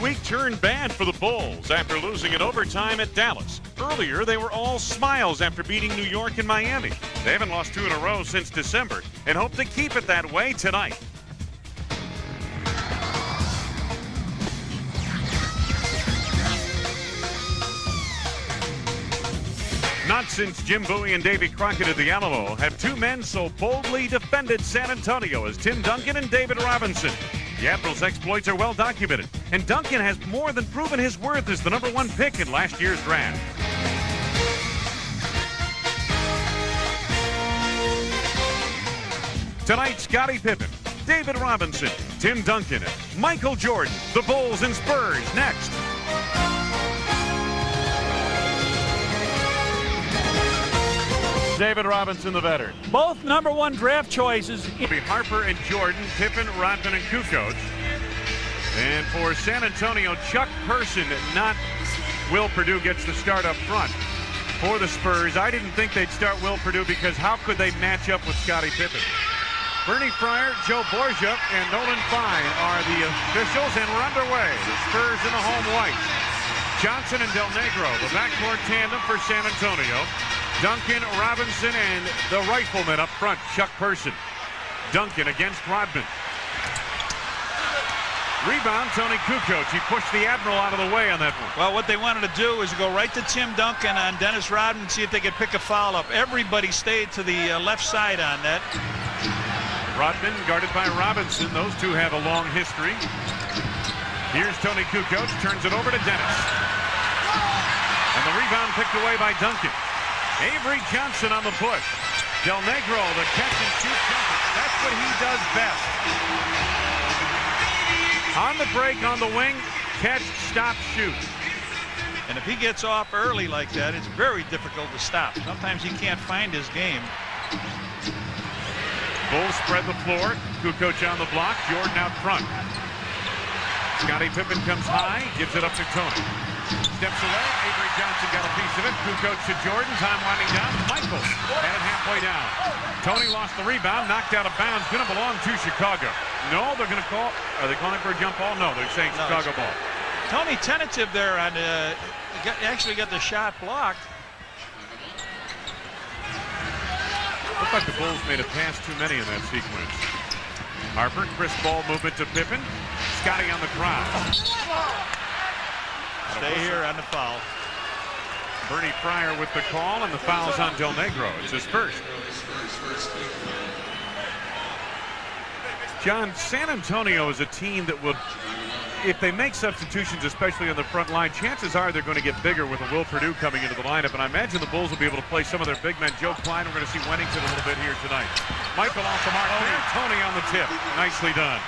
week turned bad for the Bulls after losing in overtime at Dallas. Earlier, they were all smiles after beating New York and Miami. They haven't lost 2 in a row since December and hope to keep it that way tonight. Not since Jim Bowie and Davy Crockett at the Alamo have 2 men so boldly defended San Antonio as Tim Duncan and David Robinson. The Admirals' exploits are well documented, and Duncan has more than proven his worth as the #1 pick in last year's draft. Tonight, Scottie Pippen, David Robinson, Tim Duncan, and Michael Jordan. The Bulls and Spurs next. David Robinson, the veteran. Both #1 draft choices. It'll be Harper and Jordan, Pippen, Rodman, and Kukoc. And for San Antonio, Chuck Person, not Will Perdue, gets the start up front. For the Spurs, I didn't think they'd start Will Perdue because how could they match up with Scottie Pippen? Bernie Fryer, Joe Borgia, and Nolan Fine are the officials, and we're underway. The Spurs in the home white. Johnson and Del Negro, the backcourt tandem for San Antonio. Duncan, Robinson, and the rifleman up front, Chuck Person. Duncan against Rodman. Rebound, Tony Kukoc. He pushed the Admiral out of the way on that one. Well, what they wanted to do is go right to Tim Duncan on Dennis Rodman and see if they could pick a foul up. Everybody stayed to the left side on that. Rodman guarded by Robinson. Those two have a long history. Here's Tony Kukoc, turns it over to Dennis. And the rebound picked away by Duncan. Avery Johnson on the push. Del Negro, the catch and shoot jumper. That's what he does best. On the break, on the wing, catch, stop, shoot. And if he gets off early like that, it's very difficult to stop. Sometimes he can't find his game. Bulls spread the floor. Kukoc on the block. Jordan out front. Scottie Pippen comes high, gives it up to Tony. Steps away. Avery Johnson got a piece of it. Kukoc to Jordan. Time winding down. Michael had it halfway down. Tony lost the rebound, knocked out of bounds. Going to belong to Chicago. No, they're going to call. Are they calling for a jump ball? No, they're saying Chicago ball. Tony tentative there on. Actually got the shot blocked. Looked like the Bulls made a pass too many in that sequence. Harper, crisp ball movement to Pippen. Scottie on the crowd. Stay here on the foul. Bernie Fryer with the call, and the foul's on Del Negro. It's his first. John, San Antonio is a team that will, if they make substitutions, especially on the front line, chances are they're going to get bigger with a Will Perdue coming into the lineup, and I imagine the Bulls will be able to play some of their big men. Joe Klein, we're going to see Wennington a little bit here tonight. Michael off the mark there. Tony on the tip. Nicely done.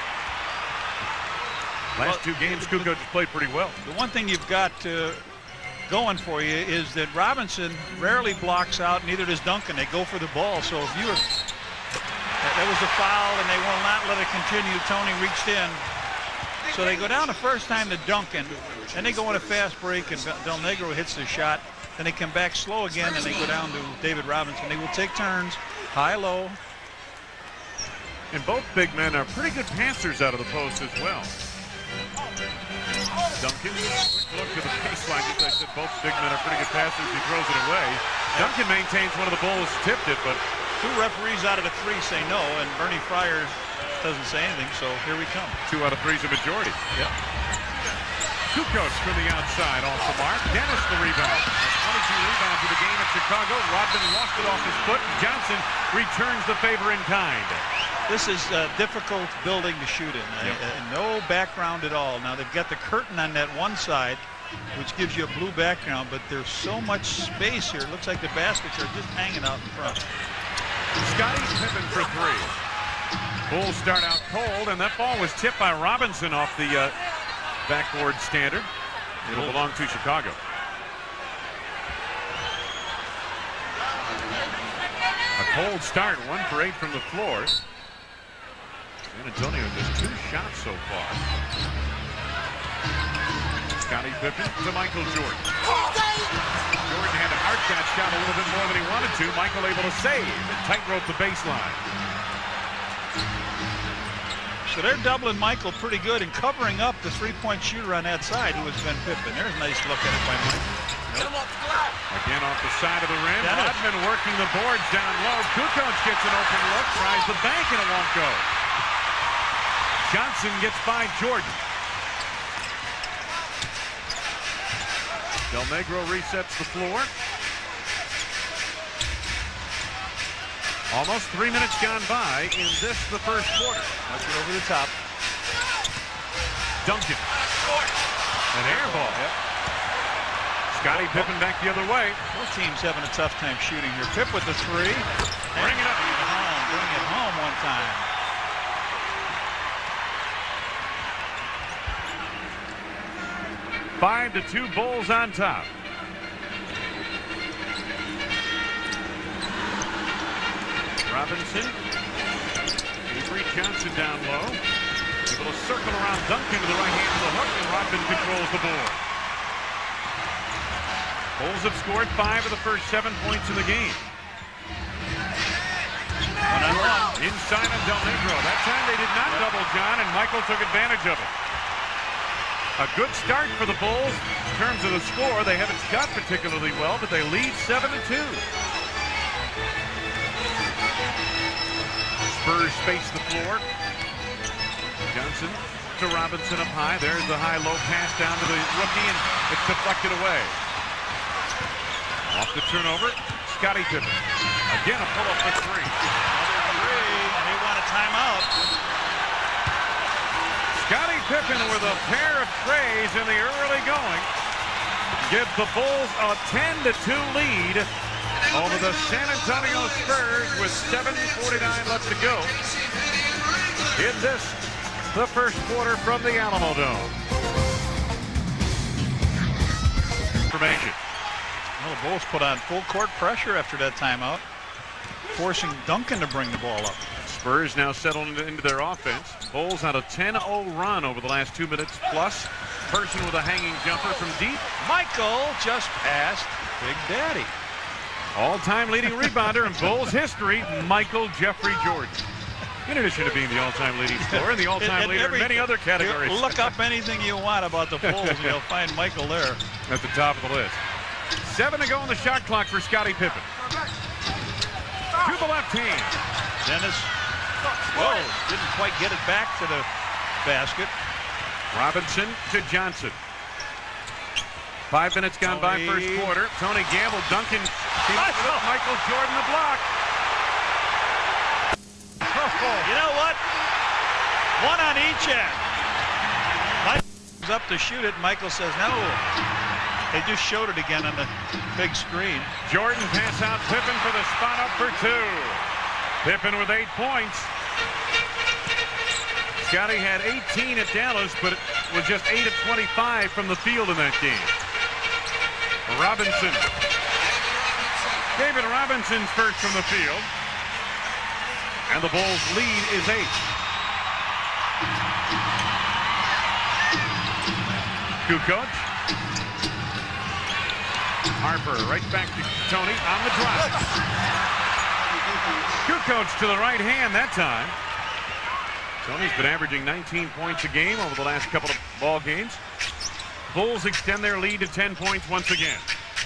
Last 2 games, Kukoc played pretty well. The one thing you've got going for you is that Robinson rarely blocks out, neither does Duncan. They go for the ball. So if you were, that was a foul, and they will not let it continue. Tony reached in. So they go down the first time to Duncan, then they go on a fast break, and Del Negro hits the shot. Then they come back slow again, and they go down to David Robinson. They will take turns, high-low. And both big men are pretty good passers out of the post as well. Duncan, quick look to the baseline. As I said, both big men are pretty good passers. He throws it away. Duncan maintains one of the Bulls tipped it, but 2 referees out of the 3 say no, and Bernie Fryer doesn't say anything, so here we come. 2 out of 3 is a majority. Yep. Kukoc from the outside off the mark. Dennis the rebound. 22 rebounds of the game at Chicago. Rodman lost it off his foot. Johnson returns the favor in kind. This is a difficult building to shoot in. Yep. No background at all. Now they've got the curtain on that one side, which gives you a blue background, but there's so much space here. It looks like the baskets are just hanging out in front. Scottie Pippen for 3. Bulls start out cold, and that ball was tipped by Robinson off the backboard standard. It'll belong to Chicago. A cold start, 1 for 8 from the floor. San Antonio just 2 shots so far. Scottie Pippen to Michael Jordan. Jordan had to arc that shot a little bit more than he wanted to. Michael able to save and tightrope the baseline. So they're doubling Michael pretty good and covering up the three-point shooter on that side, who was Ben Pippen. There's a nice look at it by Michael. Again off the side of the rim. Dennis. Rodman working the boards down low. Kukoc gets an open look, tries the bank, and it won't go. Johnson gets by Jordan. Del Negro resets the floor. Almost 3 minutes gone by in the first quarter. Let's get over the top. Duncan. An air ball. Yep. Scottie Pippen back the other way. Both teams having a tough time shooting here. Pip with the three. Bring it up. Bring it home one time. Five to 2 Bulls on top. Robinson. Avery Johnson down low. Able to circle around Duncan to the right hand of the hook, and Rodman controls the board. Bulls have scored 5 of the first 7 points in the game. One-on-one. Inside on Del Negro. That time they did not double John, and Michael took advantage of it. A good start for the Bulls in terms of the score. They haven't shot particularly well, but they lead 7-2. Spurs space the floor. Johnson to Robinson up high. There's the high-low pass down to the rookie, and it's deflected away. Off the turnover, Scottie Pippen. Again, a pull-up for three. Another three, and they want a timeout. Scottie Pippen with a pair of trays in the early going gives the Bulls a 10-2 lead over the San Antonio Spurs with 7:49 left to go in the first quarter from the Alamo Dome. Information. Well, the Bulls put on full court pressure after that timeout, forcing Duncan to bring the ball up. Spurs now settled into their offense. Bulls on a 10-0 run over the last 2 minutes plus. Person with a hanging jumper from deep. Michael just passed Big Daddy. All-time leading rebounder in Bulls history, Michael Jeffrey Jordan. In addition to being the all-time leading scorer and the all-time leader in many other categories. Look up anything you want about the Bulls and you'll find Michael there. At the top of the list. 7 to go on the shot clock for Scottie Pippen. To the left hand. Dennis, whoa, didn't quite get it back to the basket. Robinson to Johnson. 5 minutes gone by first quarter. Tony Gamble, Duncan, Michael Jordan the block. You know what? One on each end. Michael's up to shoot it. Michael says no. They just showed it again on the big screen. Jordan pass out Pippen for the spot up for 2. Pippen with 8 points. Scottie had 18 at Dallas, but it was just 8 of 25 from the field in that game. Robinson. David Robinson's first from the field. And the Bulls' lead is 8. Kukoc. Harper right back to Tony on the drive. Kukoc to the right hand that time. Tony's been averaging 19 points a game over the last couple of ball games. Bulls extend their lead to 10 points once again.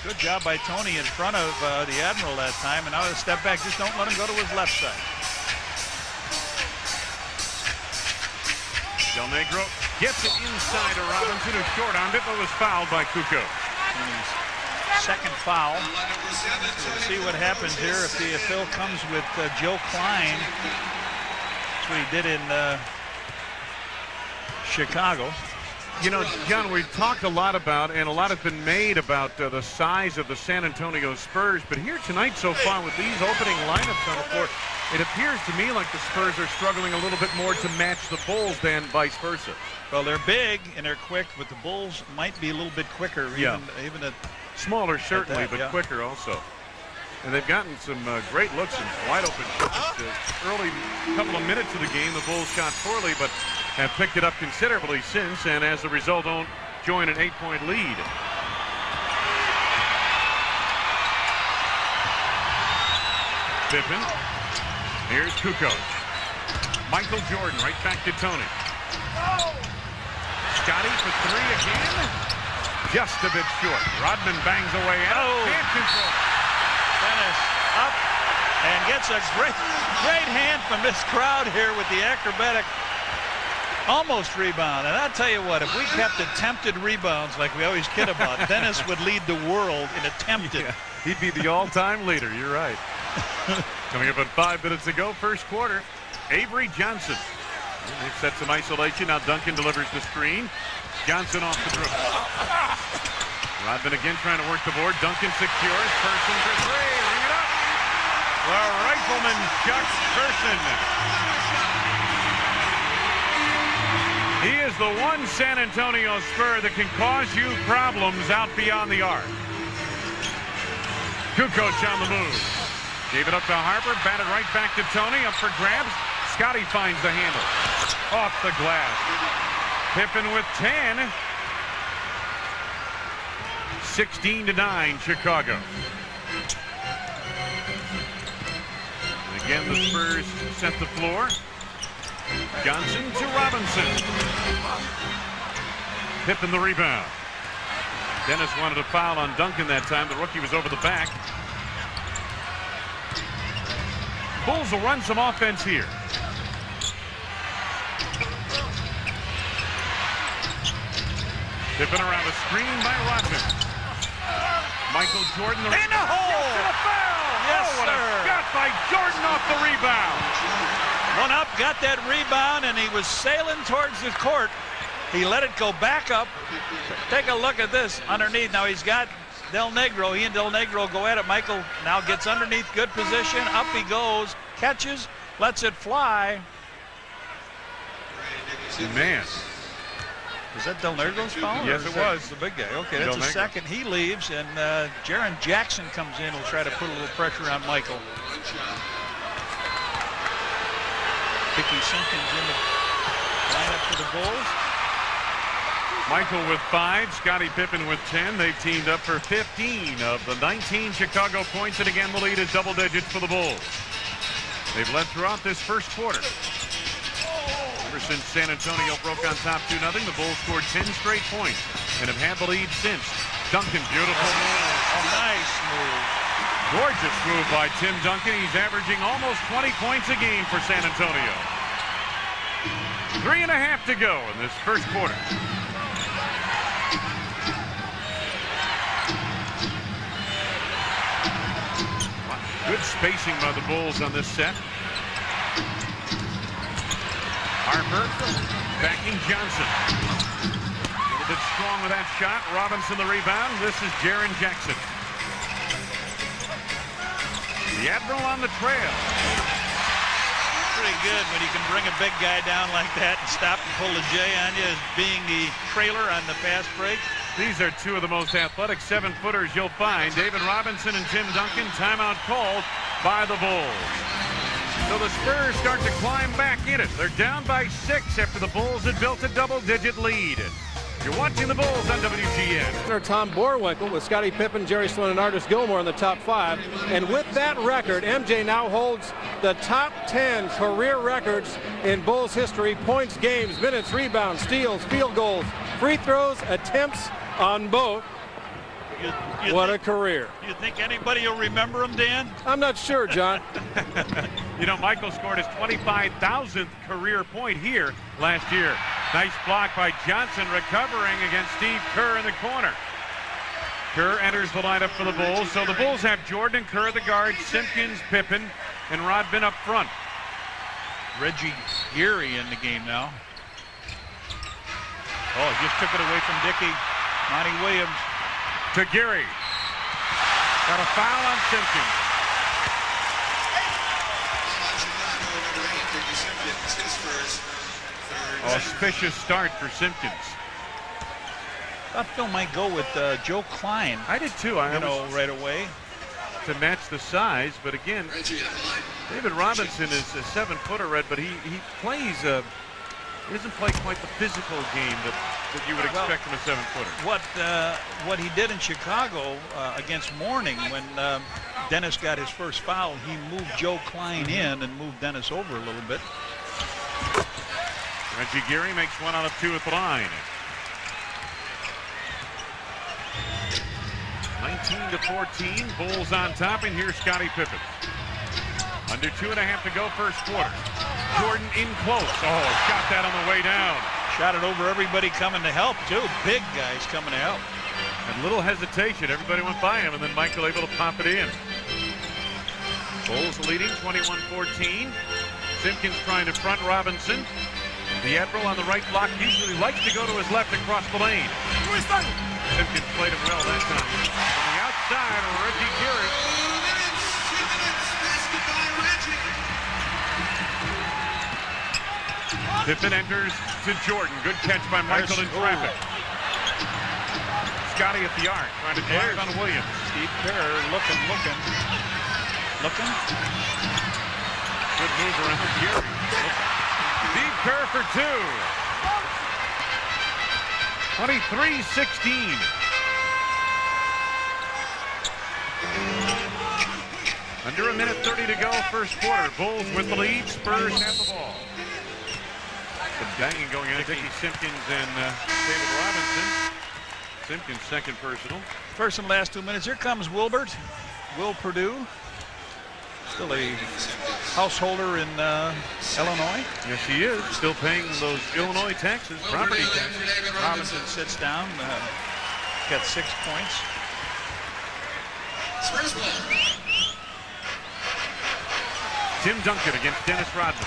Good job by Tony in front of the Admiral that time. And now a step back. Just don't let him go to his left side. Del Negro gets it inside to Robinson, who short-armed it, but was fouled by Kukoc. Second foul. We'll see what happens here if Phil comes with Joe Klein. That's what he did in Chicago. You know, John, we've talked a lot about, and a lot has been made about the size of the San Antonio Spurs, but here tonight so far with these opening lineups on the court, it appears to me like the Spurs are struggling a little bit more to match the Bulls than vice versa. Well, they're big and they're quick, but the Bulls might be a little bit quicker. Even at smaller, certainly, that, but quicker also. And they've gotten some great looks and wide open shots. Early couple of minutes of the game, the Bulls shot poorly, but have picked it up considerably since, and as a result, don't join an 8-point lead. Pippen. Here's Kukoc. Michael Jordan right back to Tony. Scotty for three again. Just a bit short. Rodman bangs away out. Can't control. Dennis up and gets a great hand from this crowd here with the acrobatic almost rebound. And I'll tell you what, if we kept attempted rebounds like we always kid about, Dennis would lead the world in attempted. Yeah, he'd be the all-time leader. You're right. Coming up at 5 minutes to go, first quarter. Avery Johnson. They've set some isolation. Now Duncan delivers the screen. Johnson off the dribble. Rodman again trying to work the board. Duncan secures. Person for three. Ring it up. The rifleman, Chuck Person. He is the one San Antonio Spur that can cause you problems out beyond the arc. Kukoc on the move. Gave it up to Harper. Batted right back to Tony. Up for grabs. Scotty finds the handle. Off the glass. Pippen with 10. 16-9 Chicago. And again, the Spurs set the floor. Johnson to Robinson. Pippen the rebound. Dennis wanted a foul on Duncan that time. The rookie was over the back. Bulls will run some offense here. Pippen around a screen by Rodman. Michael Jordan in the hole. Yes, a foul. Yes, what sir. A shot by Jordan off the rebound. One up, got that rebound, and he was sailing towards the court. He let it go back up. Take a look at this underneath. Now he's got Del Negro. He and Del Negro go at it. Michael now gets underneath, good position. Up he goes, catches, lets it fly. Man. Was that Del Negro's foul? Yes, it was. The big guy. Okay, that's a second. He leaves, and Jaren Jackson comes in. Will try to put a little pressure on Michael. Dickie Simpkins in the lineup for the Bulls. Michael with 5, Scottie Pippen with 10. They've teamed up for 15 of the 19 Chicago points, and again the lead is double digits for the Bulls. They've led throughout this first quarter. Ever since San Antonio broke on top 2-0, the Bulls scored 10 straight points and have had the lead since. Duncan, beautiful move. Oh, nice move. Gorgeous move by Tim Duncan. He's averaging almost 20 points a game for San Antonio. 3.5 to go in this first quarter. Good spacing by the Bulls on this set. Harper backing Johnson. A little bit strong with that shot. Robinson the rebound. This is Jaren Jackson. The Admiral on the trail. Pretty good when you can bring a big guy down like that and stop and pull the J on you as being the trailer on the fast break. These are two of the most athletic 7-footers you'll find. David Robinson and Tim Duncan. Timeout called by the Bulls. So the Spurs start to climb back in it. They're down by 6 after the Bulls had built a double-digit lead. You're watching the Bulls on WGN. Tom Borwinkle with Scottie Pippen, Jerry Sloan, and Artis Gilmore in the top 5. And with that record, MJ now holds the top 10 career records in Bulls history. Points, games, minutes, rebounds, steals, field goals, free throws, attempts on both. What a career. You think anybody will remember him, Dan? I'm not sure, John. You know, Michael scored his 25,000th career point here last year. Nice block by Johnson, recovering against Steve Kerr in the corner. Kerr enters the lineup for the Bulls. So the Bulls have Jordan and Kerr, the guards, Simpkins, Pippen, and Rodman up front. Reggie Geary in the game now. Oh, he just took it away from Dickey. Monty Williams. To Geary. Got a foul on Simpkins. Auspicious start for Simpkins. I thought Phil might go with Joe Klein. I did too. Right away. To match the size, but again, David Robinson is a 7-footer, Red, but he plays he doesn't play quite the physical game that you would expect from a 7-footer. What he did in Chicago against Morning when Dennis got his first foul, he moved Joe Klein in and moved Dennis over a little bit. Reggie Geary makes 1 out of 2 at the line. 19-14, Bulls on top, and here's Scottie Pippen. Under 2.5 to go, first quarter. Jordan in close. Oh, got that on the way down. Shot it over everybody coming to help, too. Big guys coming to help. And little hesitation. Everybody went by him, and then Michael able to pop it in. Bulls leading 21-14. Simpkins trying to front Robinson. The Admiral on the right block usually likes to go to his left across the lane. Simpkins played him well that time. On the outside, Reggie Geary. Pippen enters to Jordan. Good catch by Michael in traffic. Scottie at the arc, trying to drive on Williams. Steve Kerr looking. Good move around Geary. Steve Kerr for 2. 23-16. Under 1:30 to go, first quarter. Bulls with the lead. Spurs have the ball. Some banging going on. Dickie Simpkins and David Robinson. Simpkins second personal. First and last 2 minutes. Here comes Wilbert. Will Perdue. Still a householder in Illinois. Yes, he is. Still paying those Illinois taxes, property taxes. Robinson sits down. Got 6 points. Tim Duncan against Dennis Rodman.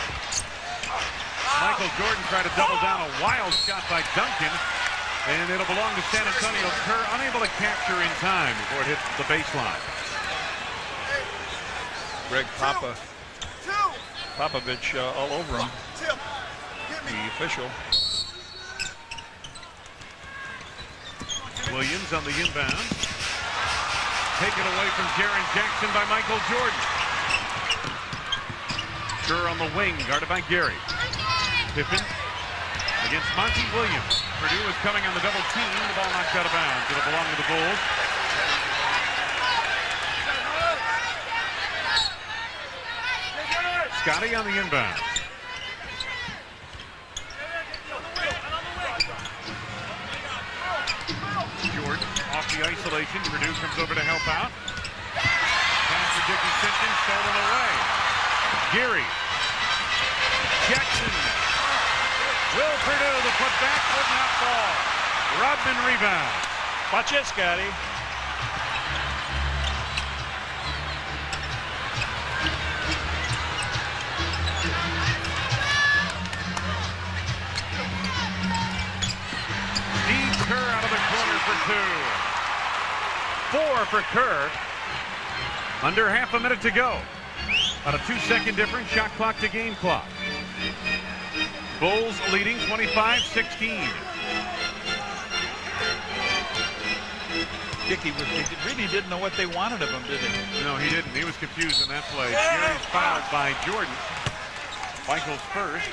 Michael Jordan tried to double down. A wild shot by Duncan. And it'll belong to San Antonio. Kerr unable to capture in time before it hits the baseline. Greg Popovich all over him. The official. Williams on the inbound. Taken away from Jaren Jackson by Michael Jordan. Kerr on the wing, guarded by Geary. Pippen against Monty Williams. Purdue is coming on the double team. The ball knocked out of bounds. It'll belong to the Bulls. Scottie on the inbound. Jordan off the isolation. Purdue comes over to help out. Pass to Dickie Simpkins, stolen away. Geary. Jackson. Will Purdue, the putback would not fall. Rodman rebounds. Watch it, Scottie. Steve Kerr out of the corner for 2. 4 for Kerr. Under half a minute to go. About a 2-second difference, shot clock to game clock. Bulls leading 25-16. Dickey really didn't know what they wanted of him, did he? No, he didn't. He was confused in that play. Geary's fouled by Jordan. Michael's first.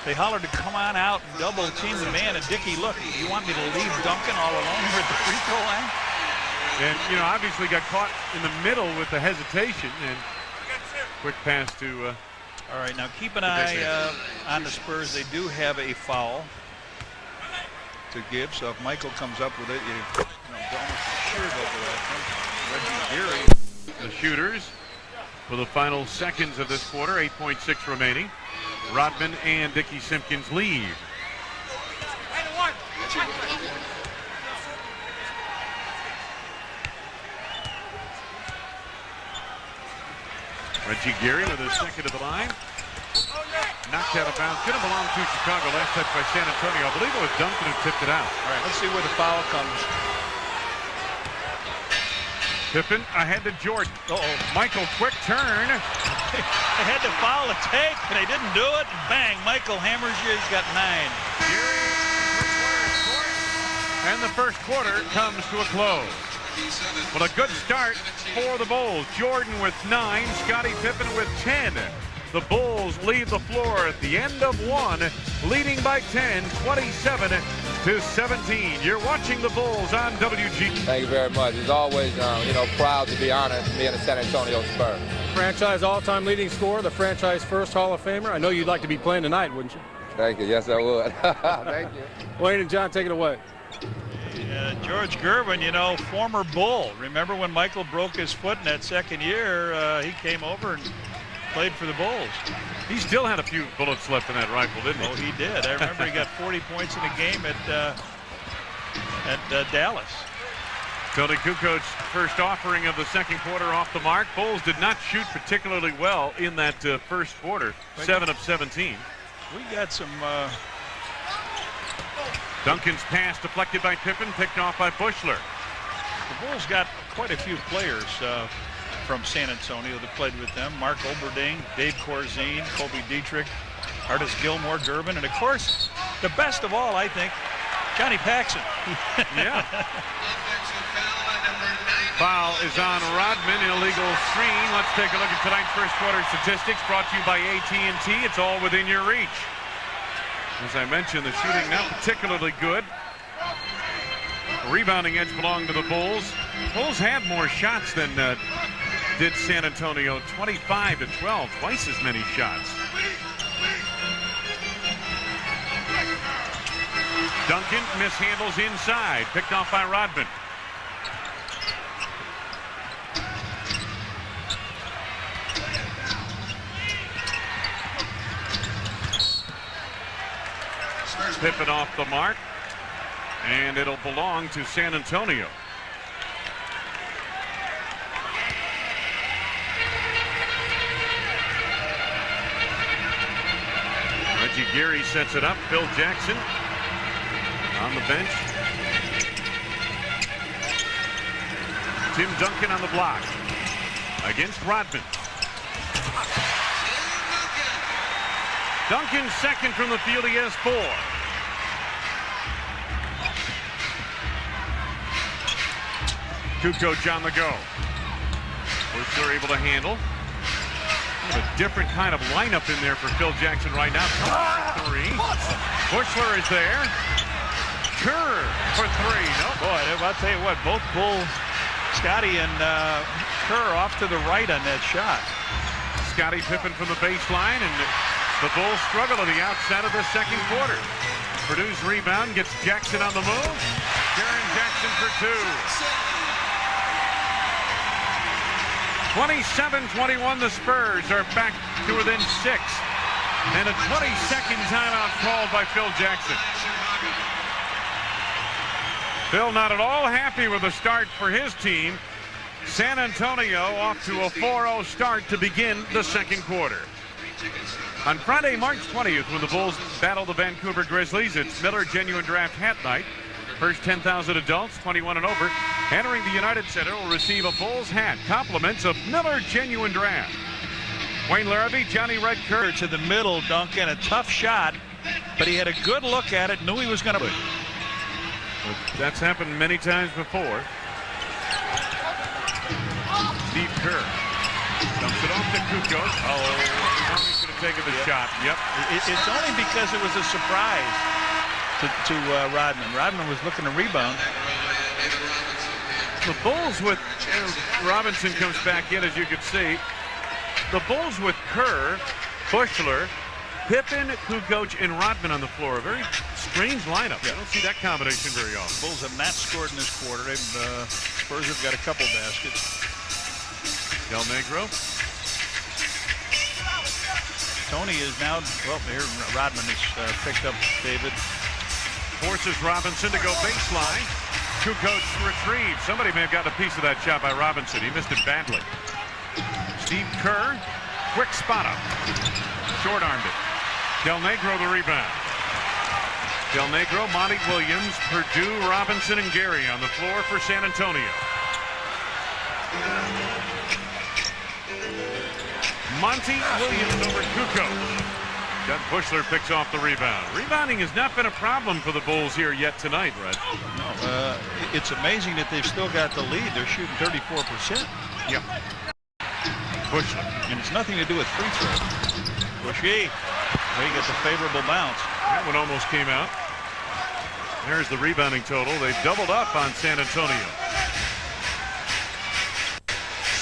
They hollered to come on out and double team the man, and Dickey, look, you want me to leave Duncan all alone here at the free throw line? And, you know, obviously got caught in the middle with the hesitation, and quick pass to... all right, now keep an eye on the Spurs. They do have a foul to give, so if Michael comes up with it, you don't sure go for that. Reggie Geary. The shooters for the final seconds of this quarter, 8.6 remaining. Rodman and Dickie Simpkins leave. Reggie Geary with his second of the line. Knocked out of bounds. Going to belong to Chicago. Last touch by San Antonio. I believe it was Duncan who tipped it out. All right, let's see where the foul comes. Pippen ahead to Jordan. Michael, quick turn. They had to foul a take, and they didn't do it. Bang, Michael hammers you. He's got 9. Geary, and the first quarter comes to a close. Well, a good start for the Bulls. Jordan with 9, Scottie Pippen with 10. The Bulls leave the floor at the end of 1, leading by 10, 27-17. You're watching the Bulls on WG. Thank you very much. As always, proud to be honored to be in the San Antonio Spurs. Franchise all-time leading scorer, the franchise first Hall of Famer. I know you'd like to be playing tonight, wouldn't you? Thank you. Yes, I would. Thank you. Wayne and John, take it away. George Gervin, you know, former Bull. Remember when Michael broke his foot in that second year? He came over and played for the Bulls. He still had a few bullets left in that rifle, didn't he? Oh, he did. I remember he got 40 points in a game at Dallas. Tony Kukoc, first offering of the second quarter off the mark. Bulls did not shoot particularly well in that first quarter. 7 of 17. We got some. Duncan's pass deflected by Pippen, picked off by Buechler. The Bulls got quite a few players from San Antonio that played with them. Mark Oberding, Dave Corzine, Kobe Dietrich, Artis Gilmore, Gervin, and of course, the best of all, I think, Johnny Paxson. Yeah. Foul is on Rodman, illegal screen. Let's take a look at tonight's first quarter statistics brought to you by AT&T. It's all within your reach. As I mentioned, the shooting not particularly good. The rebounding edge belonged to the Bulls. Bulls had more shots than did San Antonio, 25 to 12, twice as many shots. Duncan mishandles inside, picked off by Rodman. Pippen off the mark, and it'll belong to San Antonio. Reggie Geary sets it up. Phil Jackson on the bench. Tim Duncan on the block against Rodman. Duncan second from the field. He has 4. Kukoc on the go. Buechler able to handle. A different kind of lineup in there for Phil Jackson right now. Kerr 3. Buechler is there. Kerr for 3. No. Boy, I'll tell you what, both Bulls, Scotty and Kerr off to the right on that shot. Scottie Pippen from the baseline, and the Bulls struggle at the outset of the second quarter. Purdue's rebound gets Jackson on the move. Jaren Jackson for 2. 27-21, the Spurs are back to within 6. And a 20-second timeout called by Phil Jackson. Phil not at all happy with the start for his team. San Antonio off to a 4-0 start to begin the second quarter. On Friday, March 20th, when the Bulls battle the Vancouver Grizzlies, it's Miller Genuine Draft Hat Night. First 10,000 adults, 21 and over, entering the United Center will receive a Bulls hat. Compliments of Miller Genuine Draft. Wayne Larrabee, Johnny Red Kerr To the middle, Duncan, a tough shot, but he had a good look at it, knew he was going to. That's happened many times before. Steve Kerr dumps it off to Kukoc. Oh, he could have taken the shot. Yep. It's only because it was a surprise to Rodman. Rodman was looking to rebound. The Bulls with Robinson comes back in, as you can see. The Bulls with Kerr, Buechler, Pippen, Kukoc, and Rodman on the floor. A very strange lineup. I don't see that combination very often. The Bulls have not scored in this quarter. Spurs have got a couple baskets. Del Negro. Tony is now, well, here Rodman has picked up David. Forces Robinson to go baseline. Kukoc retrieves. Somebody may have gotten a piece of that shot by Robinson. He missed it badly. Steve Kerr, quick spot up. Short-armed it. Del Negro the rebound. Del Negro, Monty Williams, Purdue, Robinson, and Gary on the floor for San Antonio. Monty Williams over Kukoc. Doug Buechler picks off the rebound. Rebounding has not been a problem for the Bulls here yet tonight, Red. No, it's amazing that they've still got the lead. They're shooting 34%. Yep. Buechler. And it's nothing to do with free throws. Bushy, he gets a favorable bounce. That one almost came out. There's the rebounding total. They've doubled up on San Antonio.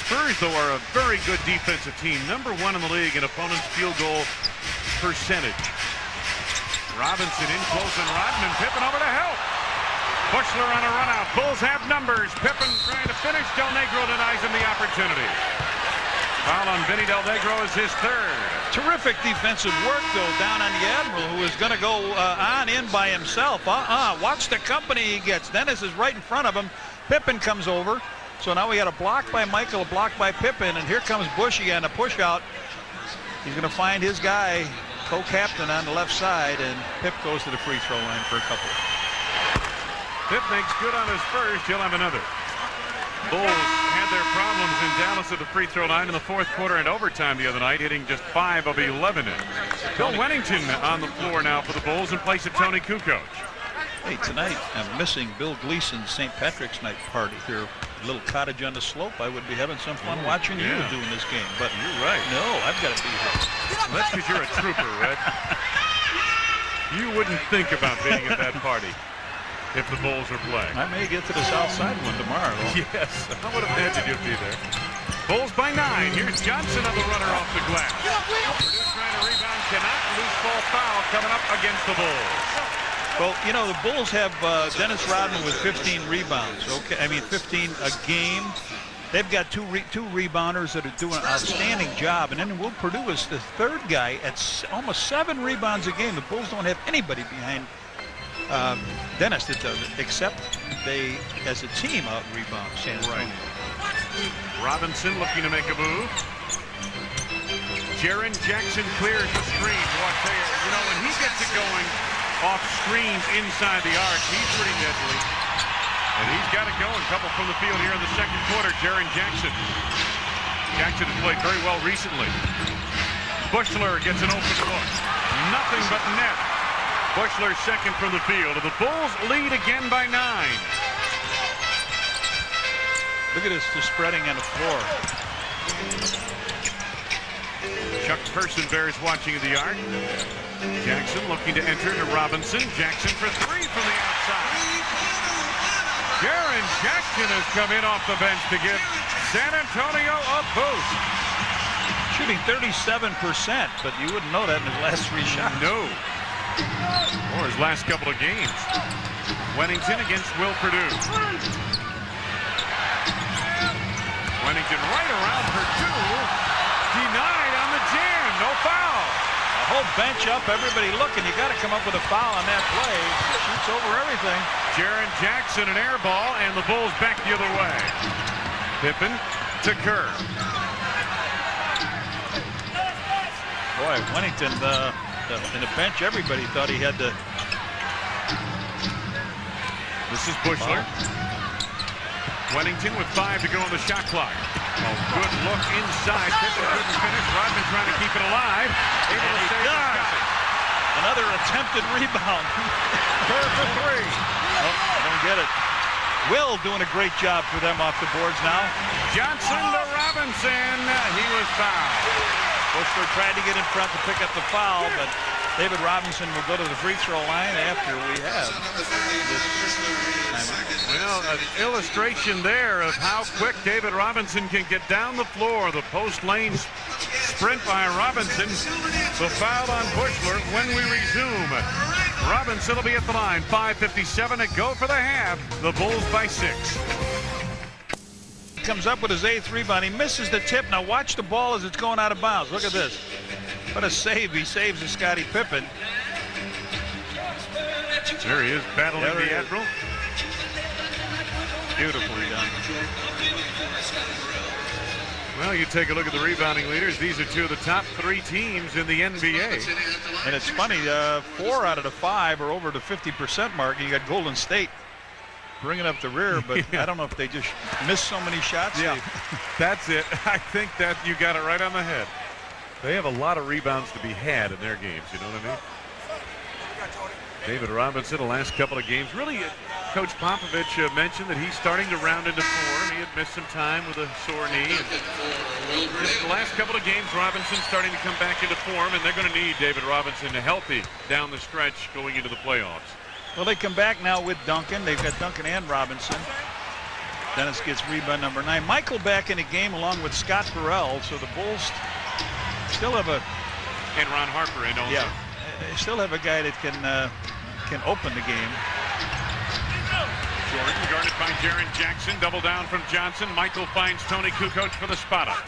Spurs, though, are a very good defensive team. #1 in the league in opponents' field goal percentage. Robinson in close and Rodman. Pippen over to help. Bushler on a run out. Bulls have numbers. Pippen trying to finish. Del Negro denies him the opportunity. Foul on Vinny Del Negro is his third. Terrific defensive work, though, down on the Admiral, who is going to go on in by himself. Watch the company he gets. Dennis is right in front of him. Pippen comes over. So now we got a block by Michael, a block by Pippen, and here comes Bushy on a push out. He's going to find his guy, co-captain, on the left side, and Pip goes to the free throw line for a couple. Pip makes good on his first. He'll have another. Bulls had their problems in Dallas at the free throw line in the fourth quarter and overtime the other night, hitting just 5 of 11 in. Bill Wennington on the floor now for the Bulls in place of Tony Kukoc. Hey, tonight I'm missing Bill Gleason's St. Patrick's Night party here. A little cottage on the slope. I would be having some fun watching you doing this game. But you're right. No, I've got to be here. Well, that's because you're a trooper, Red. You wouldn't think about being at that party if the Bulls are playing. I may get to the south side one tomorrow. Yes, I would have imagined you'd be there. Bulls by 9. Here's Johnson on the runner off the glass. Purdue trying to rebound, cannot. Loose ball foul coming up against the Bulls. Well, you know, the Bulls have Dennis Rodman with 15 rebounds. Okay, I mean 15 a game. They've got two rebounders that are doing an outstanding job, and then Will Purdue is the third guy at almost 7 rebounds a game. The Bulls don't have anybody behind Dennis that does it, except they, as a team, out-rebound San Antonio. Robinson looking to make a move. Jaren Jackson clears the screen. Well, I tell you, when he gets it going off screens inside the arc, he's pretty deadly. And he's got it going. Couple from the field here in the second quarter. Jaren Jackson. Jackson has played very well recently. Bushler gets an open look. Nothing but net. Bushler second from the field. And the Bulls lead again by 9. Look at this, the spreading on the floor. Chuck Person bears watching in the arc. Jackson looking to enter to Robinson. Jackson for 3 from the outside. Jaren Jackson has come in off the bench to give San Antonio a boost. Shooting 37%, but you wouldn't know that in his last 3 shots. No. Or his last couple of games. Wennington against Will Purdue. Wennington right around Purdue. Denied on the jam. No foul. The whole bench up, everybody looking. You got to come up with a foul on that play. Shoots over everything. Jaren Jackson, an air ball, and the Bulls back the other way. Pippen to Kerr. Boy, Wennington, in the bench, everybody thought he had to. This is Bushler. Wennington with 5 to go on the shot clock. Oh, good look inside. Pippen couldn't finish. Rodman trying to keep it alive. Able to save the shot. Another attempted rebound. Kerr for 3. Oh, I don't get it. Will doing a great job for them off the boards now. Johnson to Robinson. He was fouled. Bushler tried to get in front to pick up the foul, but David Robinson will go to the free throw line after we have this timeout. Well, an illustration there of how quick David Robinson can get down the floor. The post lane sprint by Robinson. The foul on Bushler when we resume. Robinson will be at the line. 5:57 to go for the half. The Bulls by 6. Comes up with his 8th rebound. He misses the tip. Now watch the ball as it's going out of bounds. Look at this. What a save. He saves to Scottie Pippen. There he is battling the Admiral. Beautifully done. Well, you take a look at the rebounding leaders. These are 2 of the top 3 teams in the NBA. And it's funny, 4 out of the 5 are over the 50% mark. You got Golden State bringing up the rear, but I don't know if they just missed so many shots. Yeah, that's it. I think that you got it right on the head. They have a lot of rebounds to be had in their games, you know what I mean? David Robinson, the last couple of games. Really, Coach Popovich mentioned that he's starting to round into form. He had missed some time with a sore knee. And just the last couple of games, Robinson's starting to come back into form, and they're going to need David Robinson healthy down the stretch going into the playoffs. Well, they come back now with Duncan. They've got Duncan and Robinson. Dennis gets rebound number 9. Michael back in the game along with Scott Burrell. So the Bulls still have a... And Ron Harper in also. Yeah. they still have a guy that can open the game. Jordan guarded by Jaren Jackson. Double down from Johnson. Michael finds Tony Kukoc for the spot up.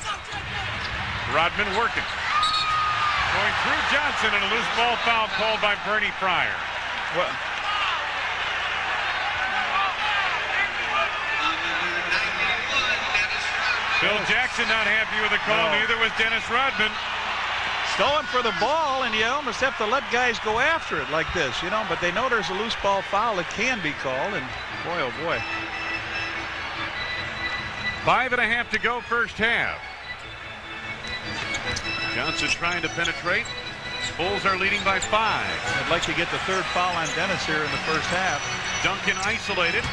Rodman working. Going through Johnson, and a loose ball foul called by Bernie Pryor. Well, Phil Jackson not happy with the call. No. Neither was Dennis Rodman. going for the ball, and you almost have to let guys go after it like this, you know, but they know there's a loose ball foul that can be called, and boy, oh boy. 5.5 to go first half. Johnson trying to penetrate. Bulls are leading by 5. I'd like to get the third foul on Dennis here in the first half. Duncan isolated.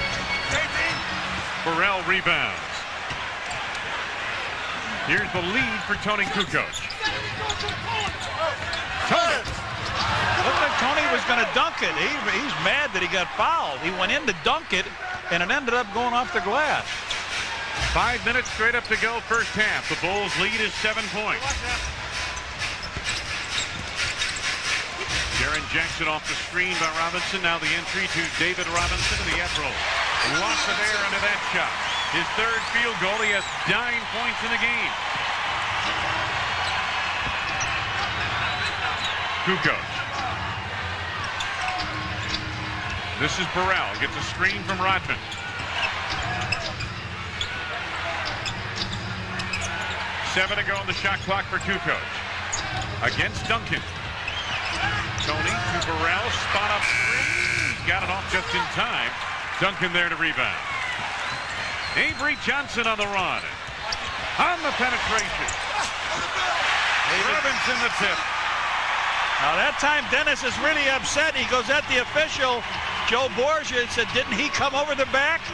Burrell rebounds. Here's the lead for Tony Kukoc. Tony. Looked like Tony was going to dunk it. He's mad that he got fouled. He went in to dunk it, and it ended up going off the glass. 5 minutes straight up to go first half. The Bulls lead is 7 points. Jaren Jackson off the screen by Robinson. Now the entry to David Robinson to the Edroll. Lots of air under that shot. His third field goal. He has 9 points in the game. Kukoc. This is Burrell. Gets a screen from Rodman. Seven to go on the shot clock for Kukoc. Against Duncan. Tony to Burrell. Spot up three. Got it off just in time. Duncan there to rebound. Avery Johnson on the run. On the penetration. Robinson the tip. Now that time Dennis is really upset. He goes at the official, Joe Borgia, and said, didn't he come over the back?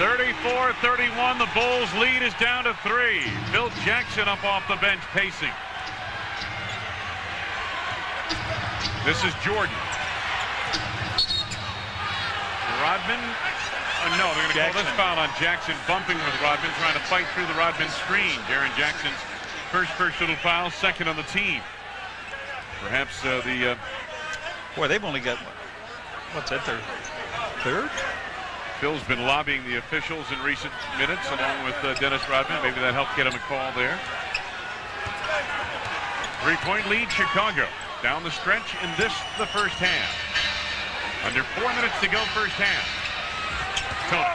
34-31. The Bulls lead is down to 3. Phil Jackson up off the bench pacing. This is Jordan. Rodman. No, they're going to call this foul on Jackson, bumping with Rodman, trying to fight through the Rodman screen. Jaren Jackson's first personal foul, second on the team. Perhaps Boy, they've only got, what's that, their third? Phil's been lobbying the officials in recent minutes along with Dennis Rodman. Maybe that helped get him a call there. 3-point lead, Chicago. Down the stretch in the first half. Under 4 minutes to go first half. Tony.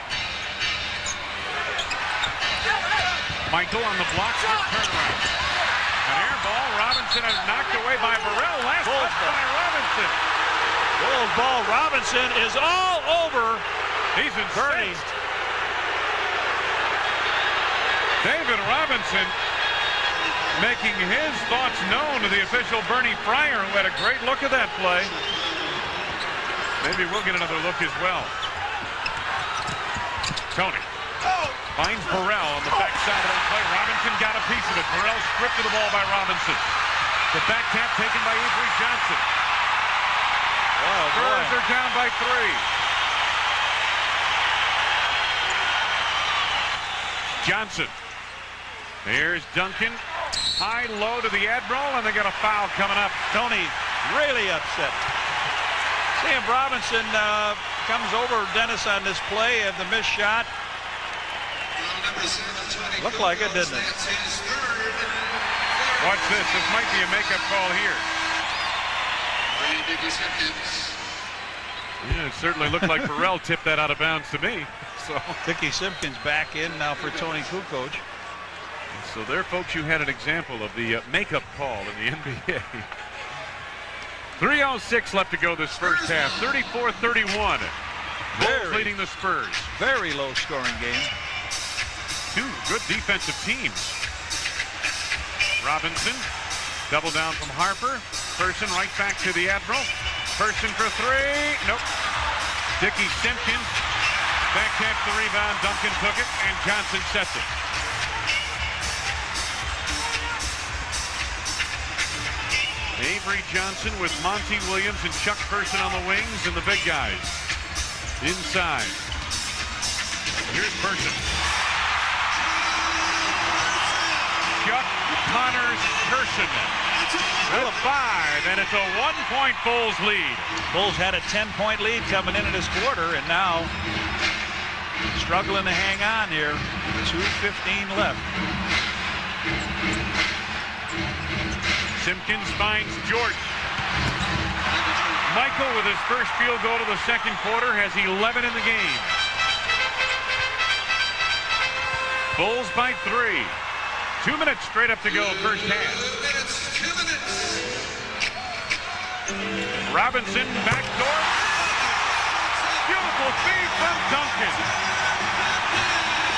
Michael on the block, turnaround. An air ball. Robinson is knocked away by Burrell. Last touch by Robinson. Bulls ball. Robinson is all over. He's incensed. David Robinson making his thoughts known to the official Bernie Pryor, who had a great look at that play. Maybe we'll get another look as well. Tony finds Burrell on the backside of that play. Robinson got a piece of it. Burrell stripped of the ball by Robinson. The back tap taken by Avery Johnson. Spurs are down by 3. Johnson. Here's Duncan. High, low to the Admiral, and they got a foul coming up. Tony really upset. Sam Robinson comes over Dennis on this play of the missed shot. Looked like it, didn't it? Watch this. This might be a makeup call here. Yeah, it certainly looked like Burrell tipped that out of bounds to me. So Dickie Simpkins back in now for Tony Kukoc. So there, folks, you had an example of the makeup call in the NBA. 3:06 left to go this first half. 34-31. Bulls leading the Spurs. Very low scoring game. 2 good defensive teams. Robinson, double down from Harper. Person right back to the Admiral. Person for 3. Nope. Dickie Simpkins back taps the rebound. Duncan took it, and Johnson sets it. Avery Johnson with Monty Williams and Chuck Person on the wings, and the big guys inside. Here's Person. Chuck Connors Person. With 5, and it's a 1-point Bulls lead. Bulls had a 10-point lead coming into this quarter, and now struggling to hang on here. 2:15 left. Simpkins finds Jordan. Michael with his first field goal of the second quarter has 11 in the game. Bulls by 3. 2 minutes straight up to go first half. Robinson backdoor. Beautiful feed from Duncan.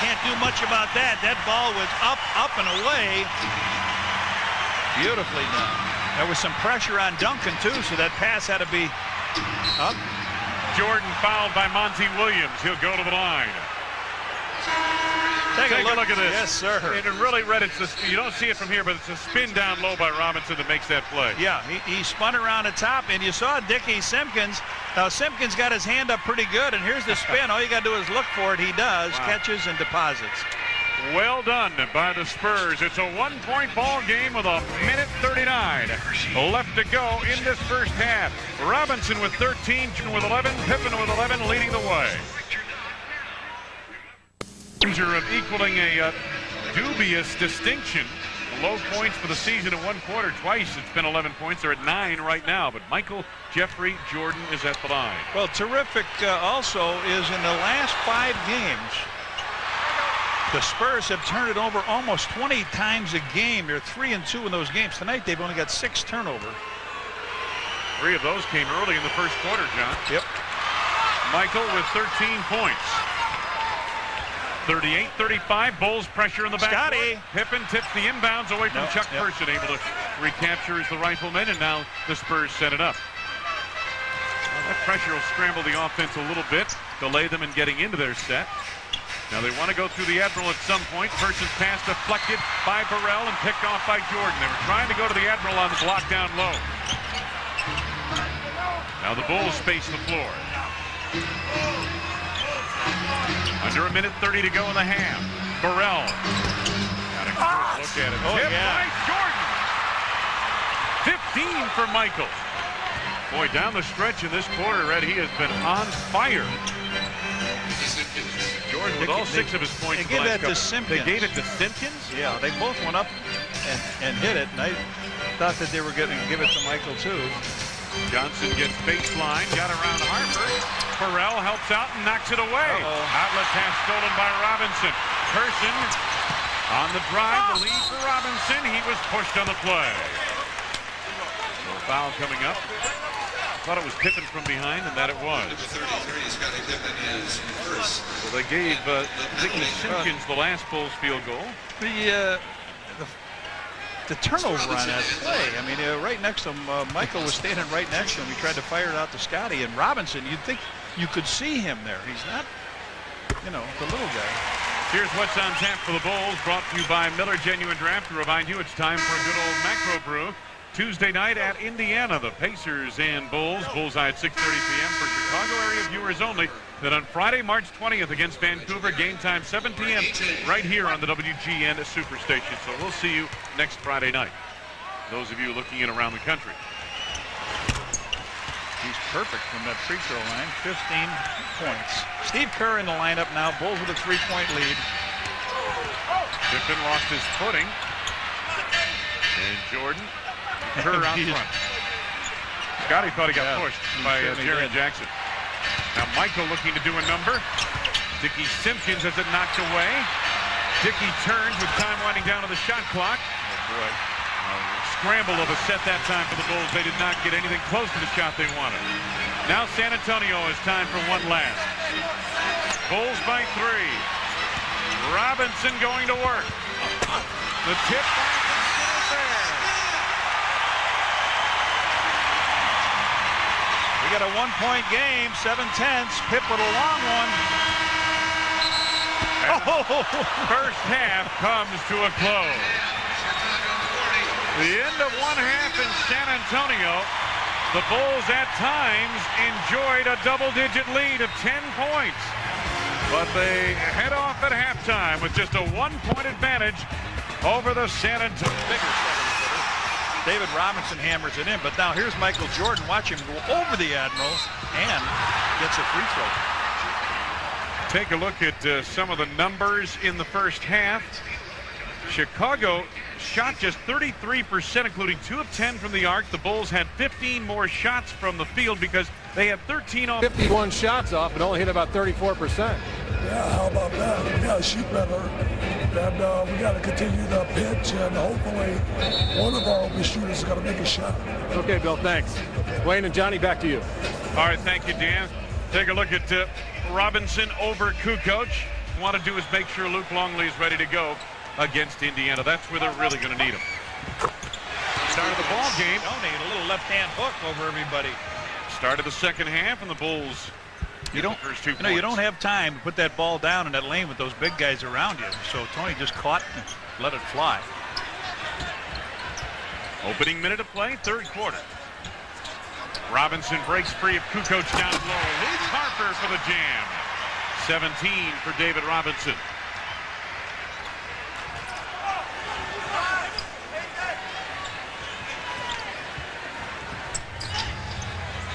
Can't do much about that. That ball was up and away. Beautifully done. There was some pressure on Duncan too, so that pass had to be up. Jordan fouled by Monty Williams. He'll go to the line. Take a look at this. Yes, sir. And it really read it. You don't see it from here, but it's a spin down low by Robinson that makes that play. Yeah, he spun around the top, and you saw Dickie Simpkins. Now, Simpkins got his hand up pretty good, and here's the spin. All you got to do is look for it. He does. Wow. Catches and deposits. Well done by the Spurs. It's a 1-point ball game with 1:39 left to go in this first half. Robinson with 13, with 11, Pippen with 11, leading the way. Of equaling a dubious distinction. Low points for the season in one quarter twice. It's been 11 points. They're at 9 right now. But Michael, Jeffrey, Jordan is at the line. Well, terrific also is in the last 5 games, the Spurs have turned it over almost 20 times a game. They're 3-2 in those games. Tonight they've only got 6 turnovers. 3 of those came early in the first quarter, John. Yep. Michael with 13 points. 38-35, Bulls pressure in the back. Scotty. Pippen tips the inbounds away from Chuck Person, able to recapture as the rifleman, and now the Spurs set it up. Well, that pressure will scramble the offense a little bit, delay them in getting into their set. Now they want to go through the Admiral at some point. Person's pass deflected by Burrell and picked off by Jordan. They were trying to go to the Admiral on the block down low. Now the Bulls space the floor. Under 1:30 to go in the half. Burrell. Got a good look at it. Oh, Tip yeah. by Jordan. 15 for Michael. Boy, down the stretch in this quarter, Red, he has been on fire. Jordan with all 6 of his points. They gave that to Simpkins. They gave it to Simpkins? Yeah, they both went up and hit it, and I thought that they were going to give it to Michael too. Johnson gets baseline, got around Harper. Burrell helps out and knocks it away. Outlet pass stolen by Robinson. Person on the drive, the lead for Robinson. He was pushed on the play. So a foul coming up. Thought it was Pippen from behind, and that it was. Well, they gave Dickie Simpkins the last Bulls field goal. The turnover on that play. I mean, right next to him, Michael was standing right next to him. He tried to fire it out to Scotty, and Robinson, you'd think you could see him there. He's not, the little guy. Here's what's on tap for the Bulls, brought to you by Miller Genuine Draft. To remind you, it's time for a good old macro brew. Tuesday night at Indiana, the Pacers and Bulls. Bullseye at 6:30 p.m. for Chicago area viewers only. Then on Friday, March 20th against Vancouver, game time 7 p.m. right here on the WGN Superstation. So we'll see you next Friday night. Those of you looking in around the country. He's perfect from that free throw line. 15 points. Steve Kerr in the lineup now. Bulls with a 3-point lead. Pippen lost his footing. And Jordan. Kerr out front. Scotty thought he got pushed by Jerry Jackson. Now Michael looking to do a number. Dickie Simpkins has it knocked away. Dickie turns with time winding down to the shot clock. Oh boy. Scramble of a set that time for the Bulls. They did not get anything close to the shot they wanted. Now San Antonio has time for one last. Bulls by 3. Robinson going to work. The tip by there. We got a 1-point game, 7-10. Pip with a long one. First half comes to a close. The end of one half in San Antonio. The Bulls at times enjoyed a double-digit lead of 10 points. But they head off at halftime with just a 1-point advantage over the San Antonio. Bigger 7-footer. David Robinson hammers it in, but now here's Michael Jordan. Watch him go over the Admiral and gets a free throw. Take a look at some of the numbers in the first half. Chicago shot just 33%, including 2 of 10 from the arc. The Bulls had 15 more shots from the field because they had 13 off. 51 shots off and only hit about 34%. Yeah, how about that? We got to shoot better, and we got to continue the pitch, and hopefully one of our open shooters is going to make a shot. Okay, Bill, thanks. Wayne and Johnny, back to you. All right, thank you, Dan. Take a look at Robinson over Kukoc. Want to do is make sure Luke Longley is ready to go against Indiana. That's where they're really going to need him. Start of the ball game. Tony, a little left-hand hook over everybody. Start of the second half, and the Bulls You don't, the first 2 you know, you points. don't have time to put that ball down in that lane with those big guys around you. So Tony just caught and let it fly. Opening minute of play, third quarter. Robinson breaks free of Kukoc down low. Luke Harper for the jam. 17 for David Robinson.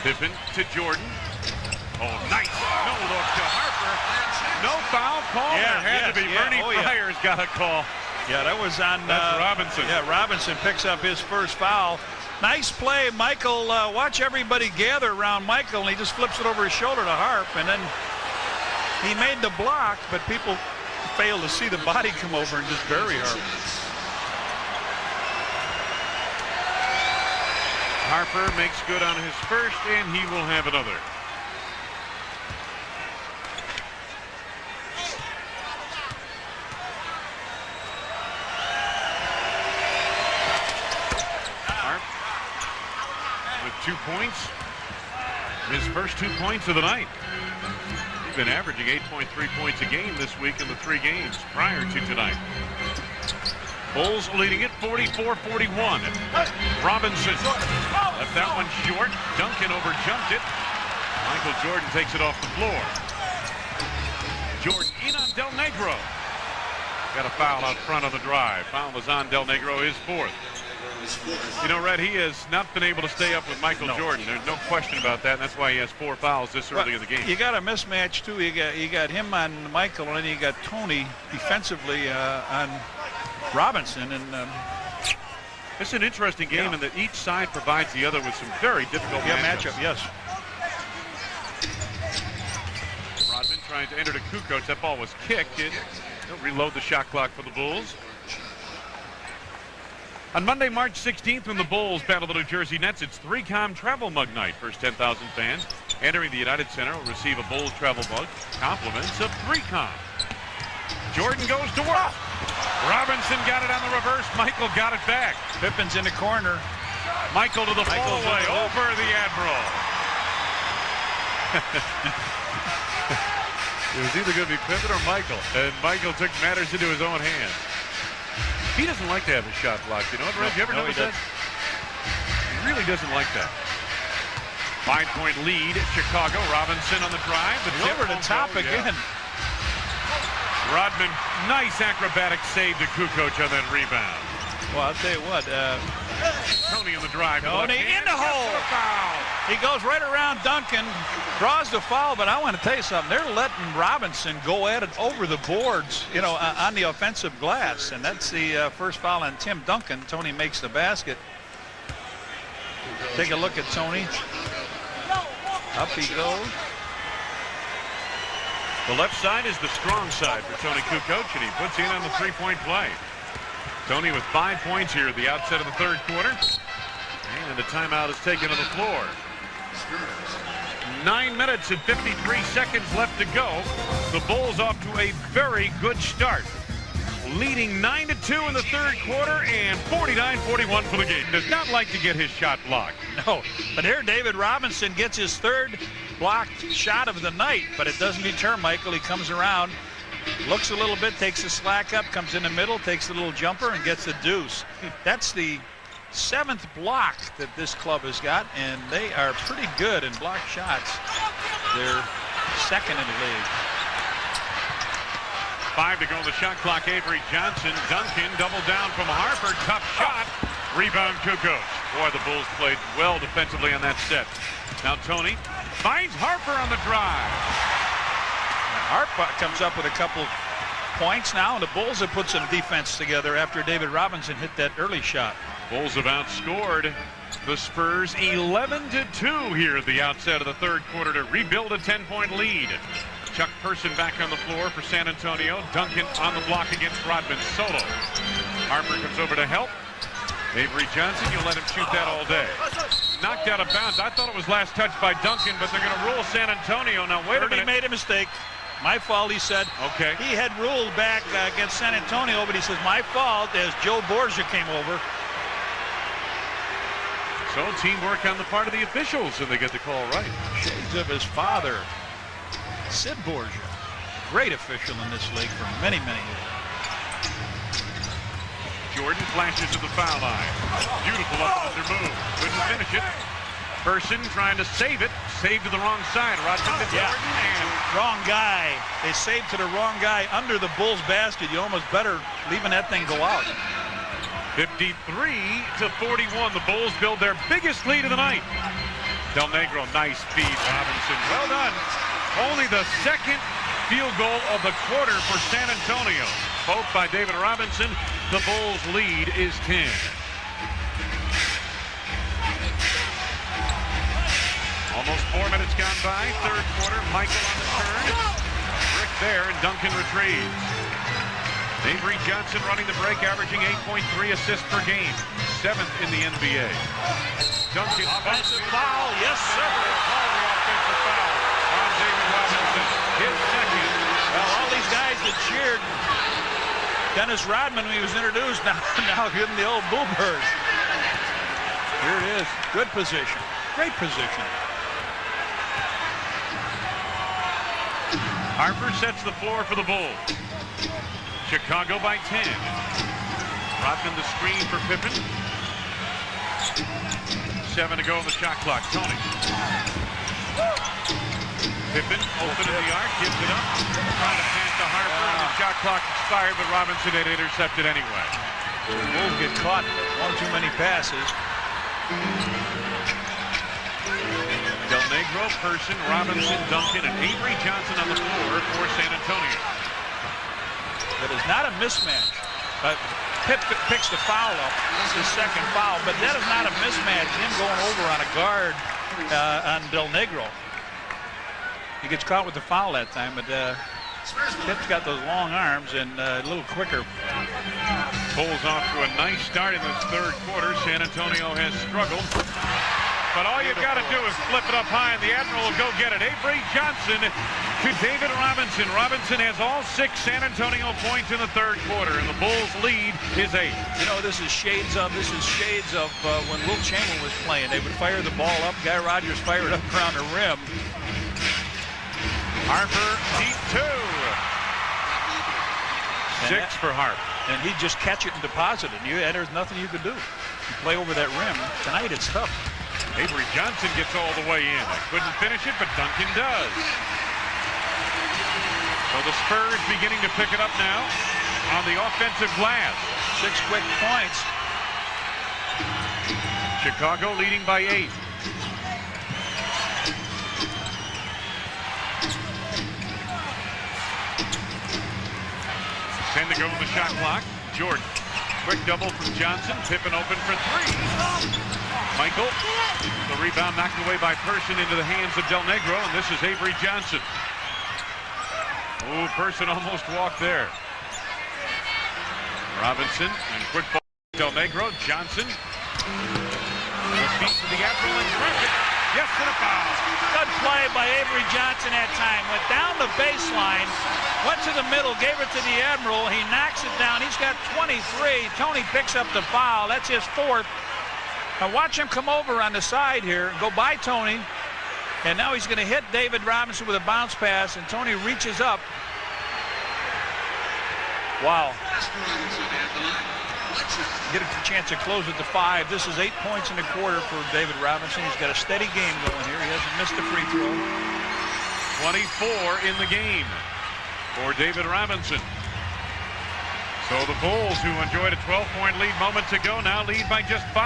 Pippen to Jordan. Oh, nice. No look to Harper. No foul call. Yeah, there had to be. Bernie Fryer's got a call. Yeah, that was on Robinson. Yeah, Robinson picks up his first foul. Nice play, Michael. Watch everybody gather around Michael, and he just flips it over his shoulder to Harp, and then he made the block, but people fail to see the body come over and just bury Harp. Harper makes good on his first, and he will have another. Harp with 2 points. His first 2 points of the night. He's been averaging 8.3 points a game this week in the 3 games prior to tonight. Bulls leading it 44-41. Robinson left that one short. Duncan overjumped it. Michael Jordan takes it off the floor. Jordan in on Del Negro. Got a foul out front on the drive. Foul was on Del Negro, his 4th. You know, Red, he has not been able to stay up with Michael Jordan. There's no question about that, and that's why he has 4 fouls this early in the game. You got a mismatch, too. You got him on Michael, and then you got Tony defensively on Robinson, and it's an interesting game in that each side provides the other with some very difficult matchups. Yes. Rodman trying to enter to Kukoc. That ball was kicked. He'll reload the shot clock for the Bulls. On Monday, March 16th, when the Bulls battle the New Jersey Nets, it's 3Com Travel Mug Night. First 10,000 fans entering the United Center will receive a Bulls travel mug. Compliments of 3Com. Jordan goes to work. Robinson got it on the reverse. Michael got it back. Pippen's in the corner. Michael to the fallaway over the Admiral. It was either going to be Pippen or Michael, and Michael took matters into his own hands. He doesn't like to have his shot blocked. You know what, Red? You ever notice that? He really doesn't like that. 5-point lead, Chicago. Robinson on the drive. But over the top again. Rodman, nice acrobatic save to Kukoc on that rebound. Well, I'll tell you what. Tony in the drive. Tony in the hole. He goes right around Duncan, draws the foul, but I want to tell you something. They're letting Robinson go at it over the boards, you know, on the offensive glass, and that's the first foul on Tim Duncan. Tony makes the basket. Take a look at Tony. Up he goes. The left side is the strong side for Tony Kukoc, and he puts in on the 3-point play. Tony with 5 points here at the outset of the third quarter. And the timeout is taken to the floor. 9 minutes and 53 seconds left to go. The Bulls off to a very good start. Leading 9-2 in the third quarter and 49-41 for the game. Does not like to get his shot blocked. No, but here David Robinson gets his third blocked shot of the night, but it doesn't deter Michael. He comes around, looks a little bit, takes a slack up, comes in the middle, takes a little jumper, and gets a deuce. That's the 7th block that this club has got, and they are pretty good in block shots. They're second in the league. 5 to go on the shot clock. Avery Johnson. Duncan double down from Harper. Tough shot. Rebound Kukoc. Boy, the Bulls played well defensively on that set. Now Tony finds Harper on the drive. Harper comes up with a couple points now, and the Bulls have put some defense together after David Robinson hit that early shot. Bulls have outscored the Spurs 11-2 here at the outset of the third quarter to rebuild a 10-point lead. Chuck Person back on the floor for San Antonio. Duncan on the block against Rodman solo. Harper comes over to help. Avery Johnson, you'll let him shoot that all day. Knocked out of bounds. I thought it was last touched by Duncan, but they're going to rule San Antonio. Now, wait a minute. He made a mistake. My fault, he said. Okay. He had ruled back against San Antonio, but he says, my fault, as Joe Borgia came over. So teamwork on the part of the officials, and they get the call right. Shades of his father, Sid Borgia. Great official in this league for many, many years. Jordan flashes to the foul line. Beautiful up-under move. Couldn't finish it. Person trying to save it. Saved to the wrong side. Rodman to Jordan. And wrong guy. They saved to the wrong guy under the Bulls basket. You almost better leaving that thing go out. 53-41. The Bulls build their biggest lead of the night. Del Negro, nice feed. Robinson, well done. Only the second field goal of the quarter for San Antonio. Both by David Robinson. The Bulls lead is 10. Almost 4 minutes gone by. Third quarter. Michael on the turn. Brick there, and Duncan retrieves. Avery Johnson running the break, averaging 8.3 assists per game. 7th in the NBA. Duncan. Offensive foul. Yes, sir. Call the offensive foul on David Robinson. His second. Well, all these guys that cheered Dennis Rodman when he was introduced, now give him the old boo bird. Here it is. Good position. Great position. Harper sets the floor for the Bulls. Chicago by 10. Rodman the screen for Pippen. 7 to go on the shot clock. Tony. Pippen open in the arc, gives it up. Trying to pass to Harper, and the shot clock expired, but Robinson had intercepted anyway. The Bulls get caught one too many passes. Del Negro, Person, Robinson, Duncan, and Avery Johnson on the floor for San Antonio. That is not a mismatch. Pitt picks the foul up. This is his second foul, but that is not a mismatch. Him going over on a guard on Del Negro. He gets caught with the foul that time, but Pitt's got those long arms and a little quicker. Bulls off to a nice start in this third quarter. San Antonio has struggled. But all you've got to do is flip it up high, and the Admiral will go get it. Avery Johnson to David Robinson. Robinson has all 6 San Antonio points in the third quarter, and the Bulls' lead is 8. You know, this is shades of when Wilt Chamberlain was playing. They would fire the ball up. Guy Rogers fired up around the rim. Harper, deep 2. 6 for Harper. And he'd just catch it and deposit it. There's nothing you could do. You play over that rim. Tonight it's tough. Avery Johnson gets all the way in. Couldn't finish it, but Duncan does. So the Spurs beginning to pick it up now on the offensive glass. 6 quick points. Chicago leading by 8. Ten to go on the shot clock. Jordan. Quick double from Johnson. Pippen open for 3. Michael. The rebound knocked away by Person into the hands of Del Negro, and this is Avery Johnson. Oh, Person almost walked there. Robinson and quick ball. Del Negro. Johnson. The feet to the Admiral and Duncan. Yes, to the foul. Good play by Avery Johnson that time. Went down the baseline, went to the middle, gave it to the Admiral. He knocks it down. He's got 23. Tony picks up the foul. That's his 4th. Now watch him come over on the side here, go by Tony, and now he's going to hit David Robinson with a bounce pass, and Tony reaches up. Wow. Get a chance to close it to 5. This is 8 points in the quarter for David Robinson. He's got a steady game going here. He hasn't missed a free throw. 24 in the game for David Robinson. So the Bulls, who enjoyed a 12-point lead moments ago, now lead by just 5.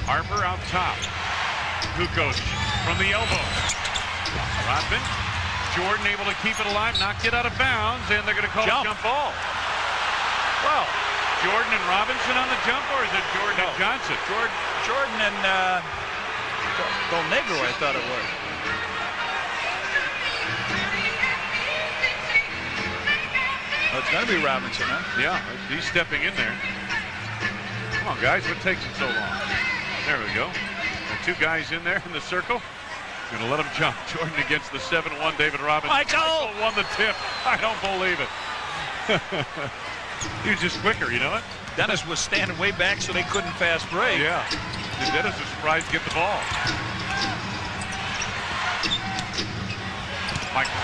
Harper out top. Kukoc from the elbow. Rodman. Jordan able to keep it alive, knocked it out of bounds, and they're going to call a jump ball. Well, Jordan and Robinson on the jump, or is it Jordan and Johnson? Jordan and Del Negro, I thought it was. Oh, it's going to be Robinson, huh? Yeah, he's stepping in there. Come on, guys, what takes it so long? There we go. The 2 guys in there in the circle. Going to let him jump. Jordan against the 7-1 David Robinson. Michael won the tip. I don't believe it. He was just quicker, you know it? Dennis was standing way back so they couldn't fast break. Yeah. And Dennis was surprised to get the ball. Michael.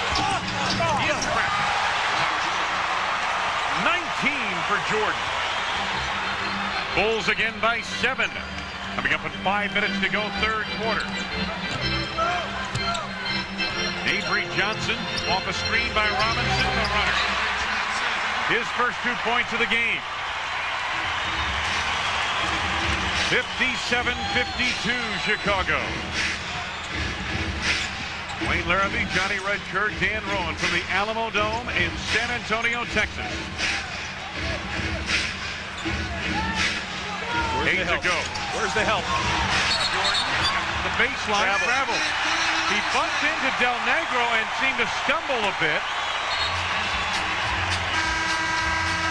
19 for Jordan. Bulls again by 7. Coming up in 5 minutes to go, third quarter. Avery Johnson off a screen by Robinson, the runner. His first 2 points of the game. 57-52 Chicago. Wayne Larrabee, Johnny Redshirt, Dan Rowan from the Alamo Dome in San Antonio, Texas. Where's 8 to go. Where's the help? Jordan, the baseline travels. He bumped into Del Negro and seemed to stumble a bit.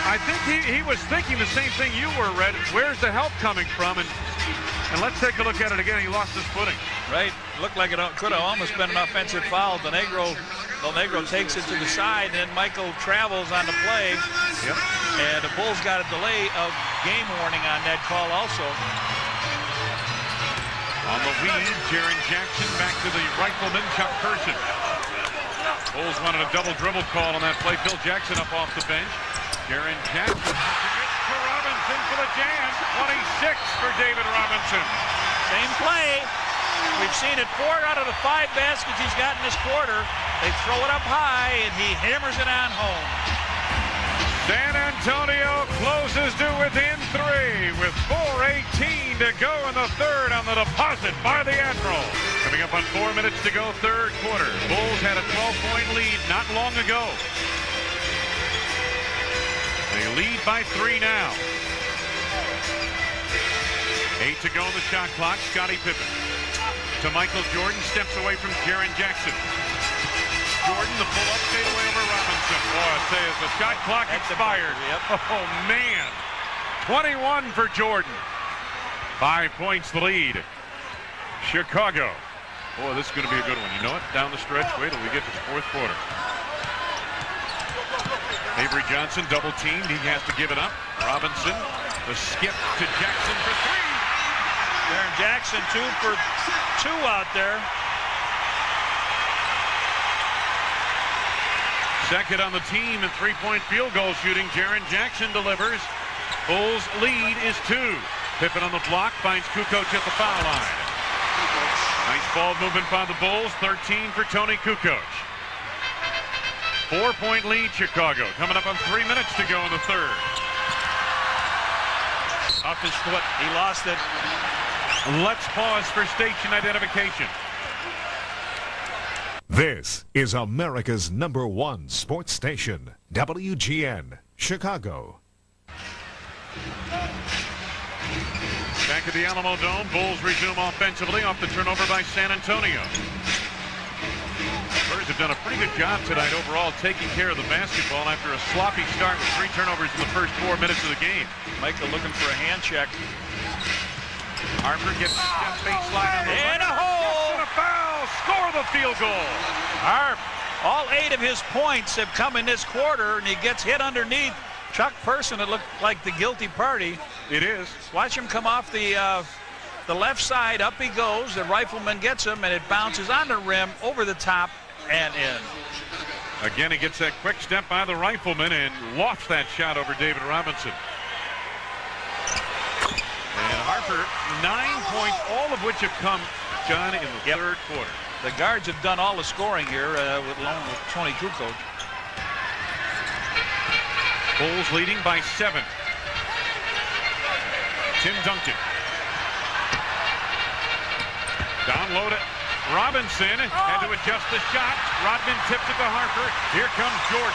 I think he was thinking the same thing you were, Red. Where's the help coming from? And let's take a look at it again. He lost his footing. Right. Looked like it could have almost been an offensive foul. Del Negro takes it to the side, and Michael travels on the play. Yep. And the Bulls got a delay of game warning on that call also. On the lead, Jaren Jackson back to the rifleman, Chuck Person. Bulls wanted a double dribble call on that play. Phil Jackson up off the bench. Jaren Jackson to Robinson for the jam. 26 for David Robinson. Same play. We've seen it 4 out of the 5 baskets he's got in this quarter. They throw it up high, and he hammers it on home. San Antonio closes to within 3 with 4:18 to go in the third on the deposit by the Admiral. Coming up on 4 minutes to go, third quarter. Bulls had a 12-point lead not long ago. They lead by 3 now. 8 to go on the shot clock. Scottie Pippen to Michael Jordan. Steps away from Jaren Jackson. Jordan, the pull-up fadeaway over Robinson. Boy, I say, as the shot clock expired. Yep. Oh, man. 21 for Jordan. 5 points the lead. Chicago. Boy, this is going to be a good one. You know it? Down the stretch. Wait till we get to the fourth quarter. Avery Johnson double teamed. He has to give it up. Robinson, the skip to Jackson for 3. Jaren Jackson 2 for 2 out there. Second on the team in 3-point field goal shooting. Jaren Jackson delivers. Bulls lead is 2. Pippen on the block finds Kukoc at the foul line. Nice ball movement by the Bulls. 13 for Tony Kukoc. 4-point lead Chicago. Coming up on 3 minutes to go in the third. Off his foot. He lost it. Let's pause for station identification. This is America's #1 sports station, WGN, Chicago. Back at the Alamo Dome, Bulls resume offensively off the turnover by San Antonio. Spurs have done a pretty good job tonight overall taking care of the basketball after a sloppy start with 3 turnovers in the first 4 minutes of the game. Michael looking for a hand check. Harper gets the step baseline on the and a hole! And a foul! Score the field goal! Harp, all 8 of his points have come in this quarter, and he gets hit underneath Chuck Person. It looked like the guilty party. It is. Watch him come off the left side. Up he goes. The rifleman gets him, and it bounces on the rim, over the top, and in. Again, he gets that quick step by the rifleman and lofts that shot over David Robinson. And Harper, 9 points, all of which have come, John, in the third quarter. The guards have done all the scoring here along with Tony Kukoc. Bulls leading by 7. Tim Duncan. Down low to Robinson. Had to adjust the shot. Rodman tipped it to Harper. Here comes Jordan.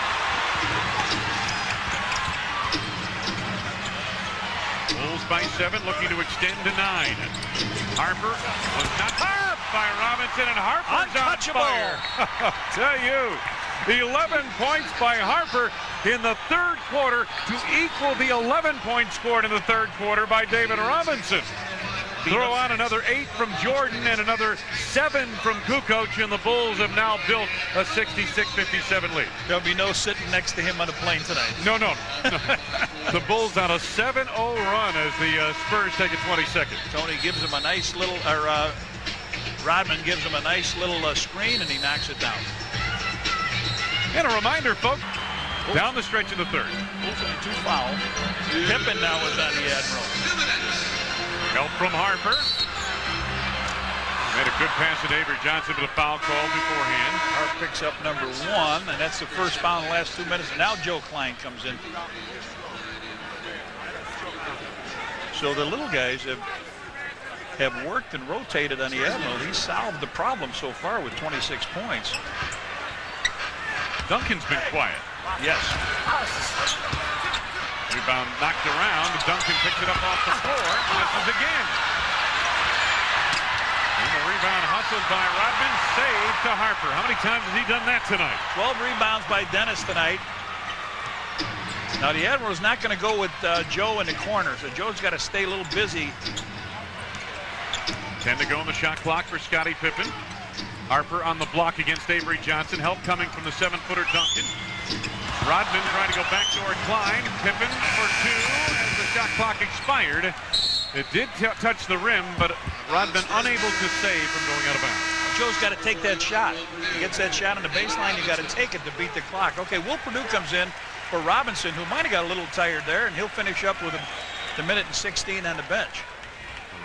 Bulls by 7, looking to extend to 9. Harper was not harped by Robinson, and Harper's untouchable. On fire. Tell you, 11 points by Harper in the third quarter to equal the 11 points scored in the third quarter by David Robinson. Throw on another 8 from Jordan and another 7 from Kukoc, and the Bulls have now built a 66-57 lead. There'll be no sitting next to him on the plane tonight. No. The Bulls on a 7-0 run as the Spurs take a 20-second. Tony gives him a nice little, Rodman gives him a nice little screen, and he knocks it down. And a reminder, folks, down the stretch of the third. Bulls only 2 fouls. Pippen now is on the Admiral. Help from Harper. Made a good pass to Avery Johnson, but a foul call beforehand. Harper picks up number 1, and that's the first foul in the last 2 minutes. And now Joe Klein comes in. So the little guys have worked and rotated on the Admiral. He's solved the problem so far with 26 points. Duncan's been quiet. Yes. Rebound knocked around. Duncan picks it up off the floor. Misses again. And the rebound hustled by Rodman. Saved to Harper. How many times has he done that tonight? 12 rebounds by Dennis tonight. Now the Admiral's not going to go with Joe in the corner, so Joe's got to stay a little busy. 10 to go on the shot clock for Scottie Pippen. Harper on the block against Avery Johnson. Help coming from the 7-footer Duncan. Rodman trying to go back toward Klein. Pippen for 2 as the shot clock expired. It did touch the rim, but Rodman unable to save from going out of bounds. Joe's got to take that shot. He gets that shot on the baseline, you got to take it to beat the clock. Okay, Will Perdue comes in for Robinson, who might have got a little tired there, and he'll finish up with the minute and 16 on the bench.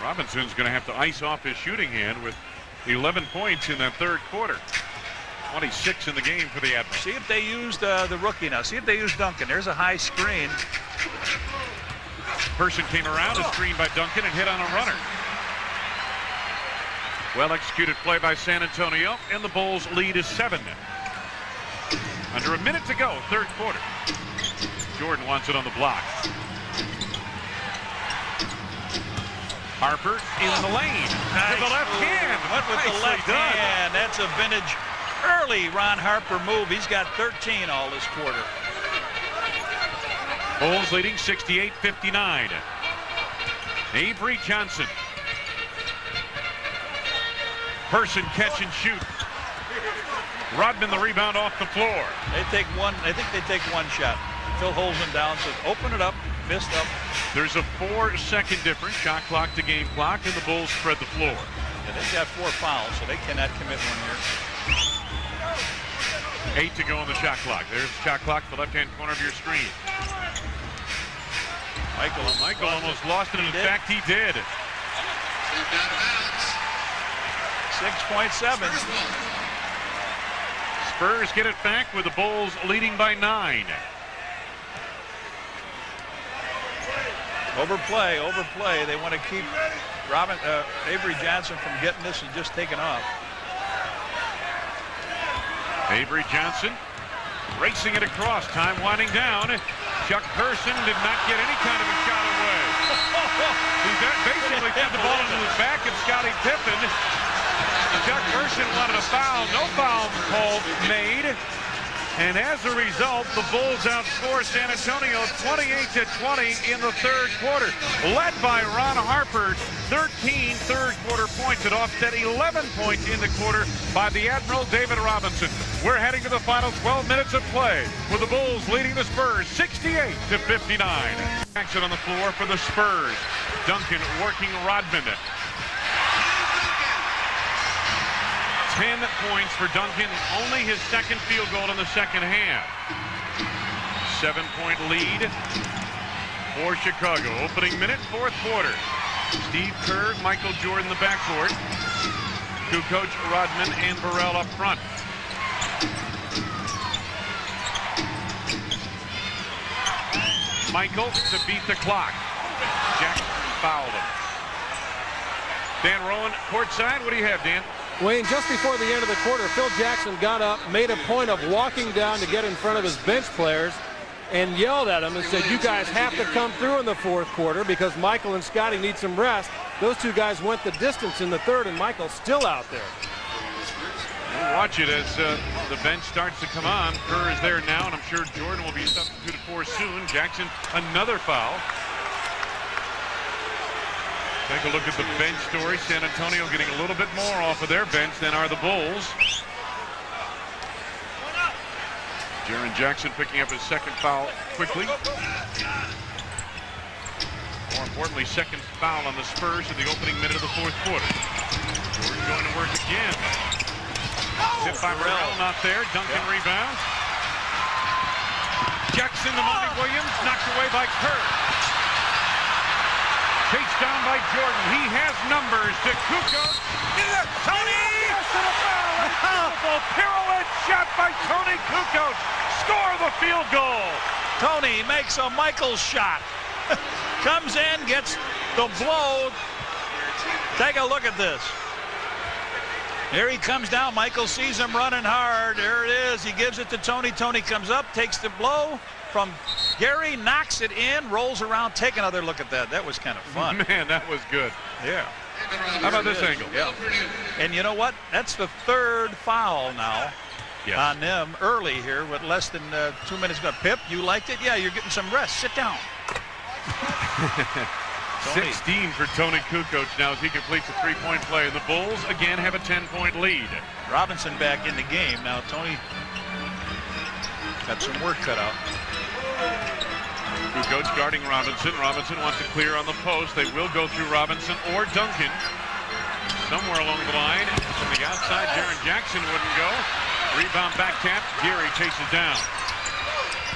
Robinson's going to have to ice off his shooting hand with 11 points in that third quarter. 26 in the game for the Admiral. See if they use the rookie now. See if they use Duncan. There's a high screen. Person came around, a screen by Duncan, and hit on a runner. Well executed play by San Antonio, and the Bulls lead is 7 now. Under a minute to go, third quarter. Jordan wants it on the block. Harper in the lane. Nice. With the left hand. Went with the left hand. That's a vintage early Ron Harper move. He's got 13 all this quarter. Bulls leading 68-59. Avery Johnson. Person catch and shoot. Rodman the rebound off the floor. They take one. I think they take one shot. Phil holds them down, says open it up, missed up. There's a 4-second difference, shot clock to game clock, and the Bulls spread the floor. And they've got 4 fouls, so they cannot commit one here. 8 to go on the shot clock. There's the shot clock, the left-hand corner of your screen. Michael almost lost it, and in fact, he did. 6.7. Spurs get it back with the Bulls leading by 9. Overplay. They want to keep Avery Johnson from getting this and just taking off. Avery Johnson racing it across. Time winding down. Chuck Person did not get any kind of a shot away. He basically threw the ball into the back of Scottie Pippen. Chuck Person wanted a foul. No foul call made. And as a result, the Bulls outscore San Antonio 28-20 in the third quarter. Led by Ron Harper, 13 third-quarter points. It offset 11 points in the quarter by the Admiral David Robinson. We're heading to the final 12 minutes of play with the Bulls leading the Spurs 68-59. Action on the floor for the Spurs. Duncan working Rodman. 10 points for Duncan, only his second field goal in the second half. 7-point lead for Chicago. Opening minute, fourth quarter. Steve Kerr, Michael Jordan, the backcourt. Kukoc, Rodman, and Burrell up front. Michael to beat the clock. Jackson fouled him. Dan Rowan, courtside. What do you have, Dan? Wayne, just before the end of the quarter, Phil Jackson got up, made a point of walking down to get in front of his bench players, and yelled at them and said, you guys have to come through in the fourth quarter because Michael and Scotty need some rest. Those two guys went the distance in the third, and Michael's still out there. We'll watch it as the bench starts to come on. Kerr is there now, and I'm sure Jordan will be substituted for soon. Jackson, another foul. Take a look at the bench story. San Antonio getting a little bit more off of their bench than are the Bulls. Jaren Jackson picking up his second foul quickly. More importantly, second foul on the Spurs in the opening minute of the fourth quarter. Jordan going to work again. Hit by Burrell, not there. Duncan rebounds. Jackson to Monty Williams, knocked away by Kerr. Chased down by Jordan. He has numbers to Kukoc. Tony! Beautiful pirouette shot by Tony Kukoc. Score the field goal. Tony makes a Michael shot. Comes in, gets the blow. Take a look at this. Here he comes down. Michael sees him running hard. There it is. He gives it to Tony. Tony comes up, takes the blow from Gary, knocks it in, rolls around. Take another look at that. That was kind of fun. Man, that was good. Yeah. How about this angle? Yeah. And you know what? That's the third foul now on them early here with less than 2 minutes left. Pip, you liked it? Yeah, you're getting some rest. Sit down. 16 for Tony Kukoc now as he completes a three-point play. The Bulls again have a 10-point lead. Robinson back in the game. Now Tony got some work cut out. Kukoc guarding Robinson. Robinson wants to clear on the post. They will go through Robinson or Duncan. Somewhere along the line. From the outside, Jaren Jackson wouldn't go. Rebound back tap. Gary chases down.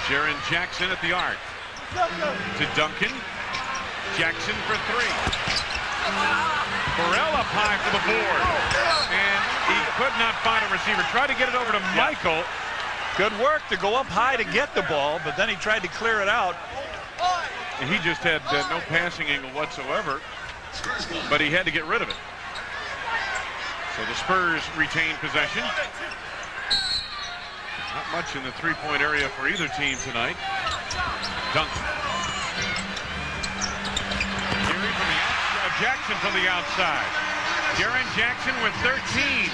Jaren Jackson at the arc. To Duncan. Jackson for three. Burrell up high for the board. And he could not find a receiver. Tried to get it over to Michael. Good work to go up high to get the ball, but then he tried to clear it out. And he just had no passing angle whatsoever, but he had to get rid of it. So the Spurs retain possession. Not much in the three-point area for either team tonight. Duncan. Gary from the outside. Jackson from the outside. Jaren Jackson with 13.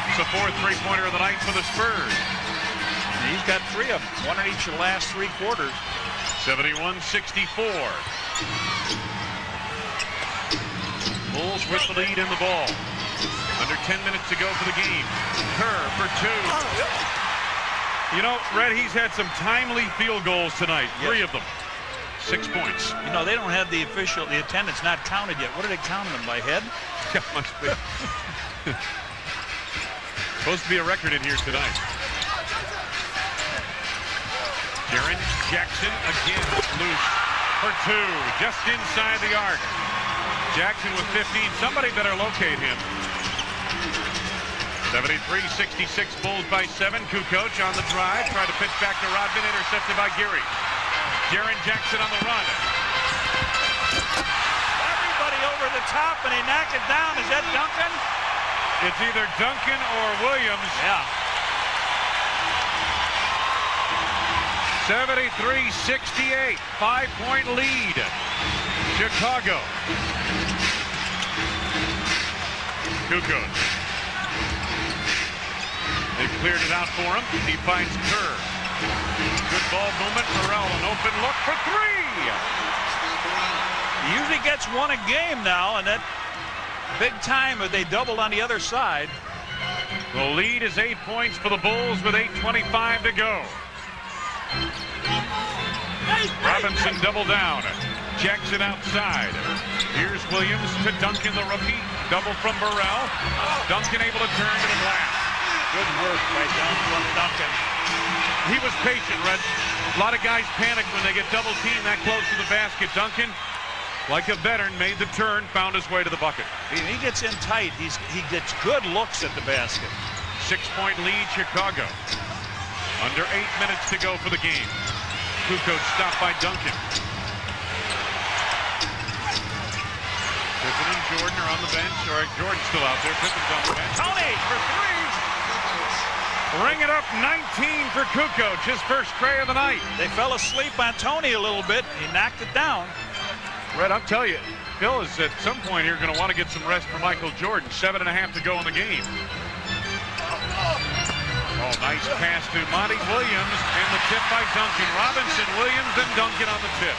It's the fourth three-pointer of the night for the Spurs. He's got three of them, one in each of the last three quarters. 71-64. Bulls with the lead in the ball. Under 10 minutes to go for the game. Kerr for two. You know, Red, he's had some timely field goals tonight. Three of them. 6 points. You know, they don't have the attendance not counted yet. What are they counting them by head? Yeah, must be. Supposed to be a record in here tonight. Jaren Jackson again loose for two, just inside the arc. Jackson with 15. Somebody better locate him. 73-66, Bulls by 7. Kukoc on the drive, tried to pitch back to Rodman, intercepted by Gary. Jaren Jackson on the run. Everybody over the top, and he knocked it down. Is that Duncan? It's either Duncan or Williams. Yeah. 73-68, 5-point lead. Chicago. Kukoc. They cleared it out for him. He finds Kerr. Good ball movement. Burrell, an open look for three. He usually gets one a game now, and that big time if they doubled on the other side. The lead is 8 points for the Bulls with 8:25 to go. Robinson double down. Jackson outside. Here's Williams to Duncan, the rookie. Double from Burrell. Duncan able to turn to the glass. Good work by Duncan. He was patient, Red. A lot of guys panic when they get double teamed that close to the basket. Duncan, like a veteran, made the turn, found his way to the bucket. He gets in tight. He gets good looks at the basket. 6-point lead, Chicago. Under 8 minutes to go for the game. Kukoc stopped by Duncan. Pippen and Jordan are on the bench. All right, Jordan's still out there. Pippen's on the bench. Tony for three. Bring it up, 19 for Kukoc, his first tray of the night. They fell asleep on Tony a little bit. He knocked it down. Red, I'll tell you, Phil is at some point here going to want to get some rest for Michael Jordan. 7.5 to go in the game. Oh, nice pass to Monty Williams, and the tip by Duncan. Robinson, Williams, and Duncan on the tip.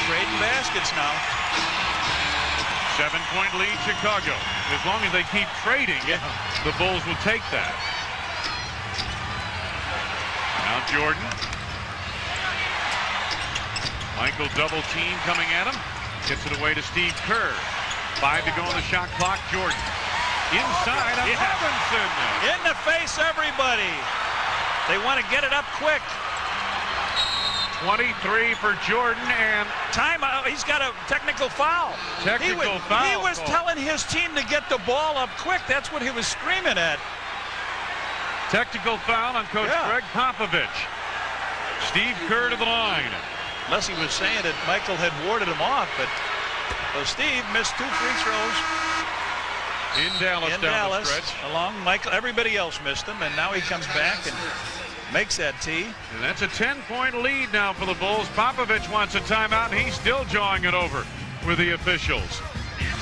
Trading baskets now. 7-point lead, Chicago. As long as they keep trading, the Bulls will take that. Now Jordan. Michael double team coming at him. Gets it away to Steve Kerr. 5 to go on the shot clock. Jordan. Inside on Robinson. In the face, everybody. They want to get it up quick. 23 for Jordan, and timeout. He's got a technical foul. Technical foul. He was telling his team to get the ball up quick. That's what he was screaming at. Technical foul on Coach Greg Popovich. Steve Kerr to the line. Unless he was saying that Michael had warded him off, but Steve missed 2 free throws. In Dallas, down the stretch. Along Michael, everybody else missed him, and now he comes back and makes that tee. And that's a 10-point lead now for the Bulls. Popovich wants a timeout, and he's still jawing it over with the officials.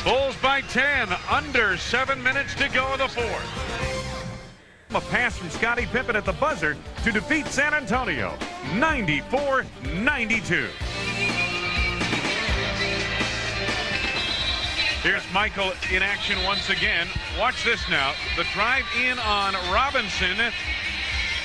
Bulls by 10, under 7 minutes to go in the fourth. A pass from Scottie Pippen at the buzzer to defeat San Antonio, 94-92. Here's Michael in action once again. Watch this now. The drive in on Robinson.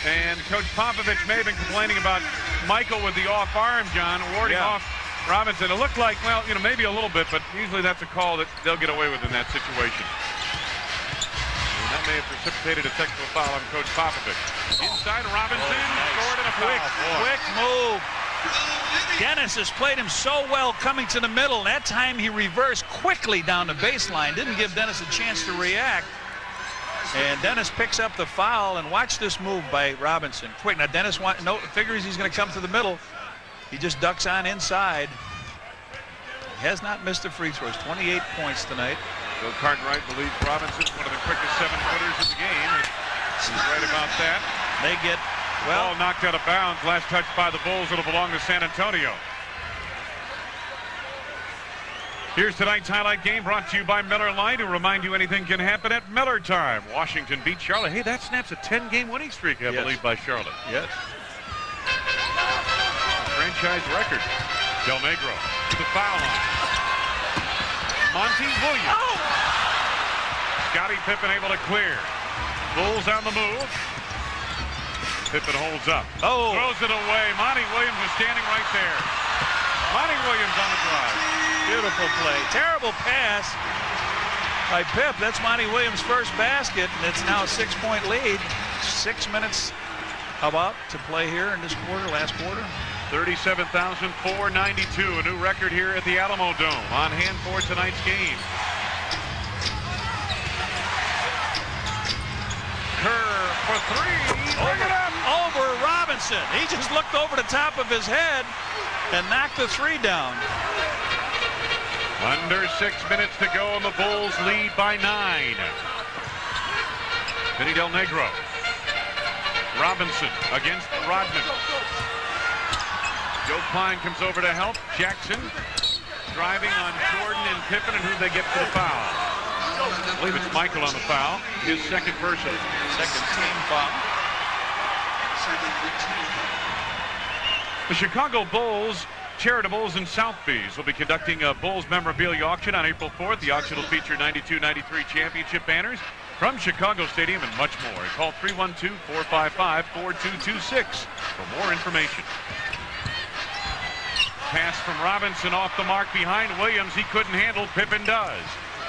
And Coach Popovich may have been complaining about Michael with the off arm, John, warding off Robinson. It looked like, well, you know, maybe a little bit, but usually that's a call that they'll get away with in that situation. And that may have precipitated a technical foul on Coach Popovich. Inside Robinson, scored in a quick move. Dennis has played him so well coming to the middle. And that time he reversed quickly down the baseline. Didn't give Dennis a chance to react. And Dennis picks up the foul, and watch this move by Robinson. Quick. Now Dennis figures he's going to come to the middle. He just ducks on inside. He has not missed the free throws. 28 points tonight. Bill Cartwright believes Robinson's one of the quickest 7-footers in the game. He's right about that. They get ball knocked out of bounds. Last touch by the Bulls. It'll belong to San Antonio. Here's tonight's highlight game brought to you by Miller Lite, to remind you anything can happen at Miller time. Washington beats Charlotte. Hey, that snaps a 10-game winning streak, I believe, by Charlotte. Yes. Franchise record. Del Negro to the foul line. Monty Williams. Oh! Scottie Pippen able to clear. Bulls on the move. Pippen holds up. Oh! Throws it away. Monty Williams is standing right there. Monty Williams on the drive. Beautiful play. Terrible pass by Pip. That's Monty Williams' first basket, and it's now a 6-point lead. 6 minutes about to play here in this quarter, last quarter. 37,492, a new record here at the Alamo Dome. On hand for tonight's game. Kerr for three. Bring it up. Over Robinson. He just looked over the top of his head and knocked the three down. Under 6 minutes to go, and the Bulls lead by 9. Vinny Del Negro. Robinson against Rodman. Joe Klein comes over to help. Jackson driving on Jordan and Pippen, and who they get for the foul? I believe it's Michael on the foul. His second personal. Second team foul. The Chicago Bulls Charitables and Southbees will be conducting a Bulls memorabilia auction on April 4th. The auction will feature 92-93 championship banners from Chicago Stadium and much more. Call 312-455-4226 for more information. Pass from Robinson off the mark behind Williams. He couldn't handle. Pippen does.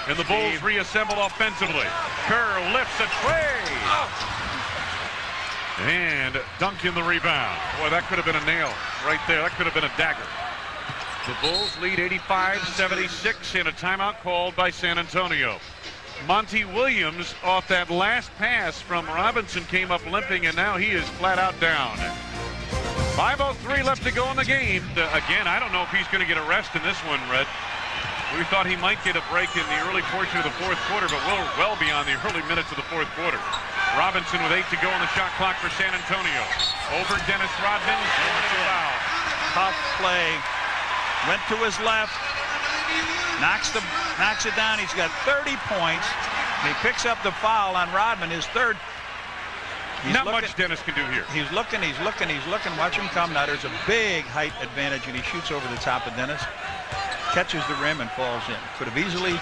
And the Bulls reassemble offensively. Kerr lifts a tray. And Duncan the rebound. Boy, that could have been a nail right there. That could have been a dagger. The Bulls lead 85-76 in a timeout called by San Antonio. Monty Williams off that last pass from Robinson came up limping, and now he is flat out down. 5:03 left to go in the game. Again, I don't know if he's going to get a rest in this one, Red. We thought he might get a break in the early portion of the fourth quarter, but we're well beyond the early minutes of the fourth quarter. Robinson with 8 to go on the shot clock for San Antonio. Over Dennis Rodman. Foul. Tough play. Went to his left. Knocks it down. He's got 30 points. And he picks up the foul on Rodman, his third. Not much Dennis can do here. He's looking. Watch him come now. There's a big height advantage, and he shoots over the top of Dennis. Catches the rim and falls in. Could have easily.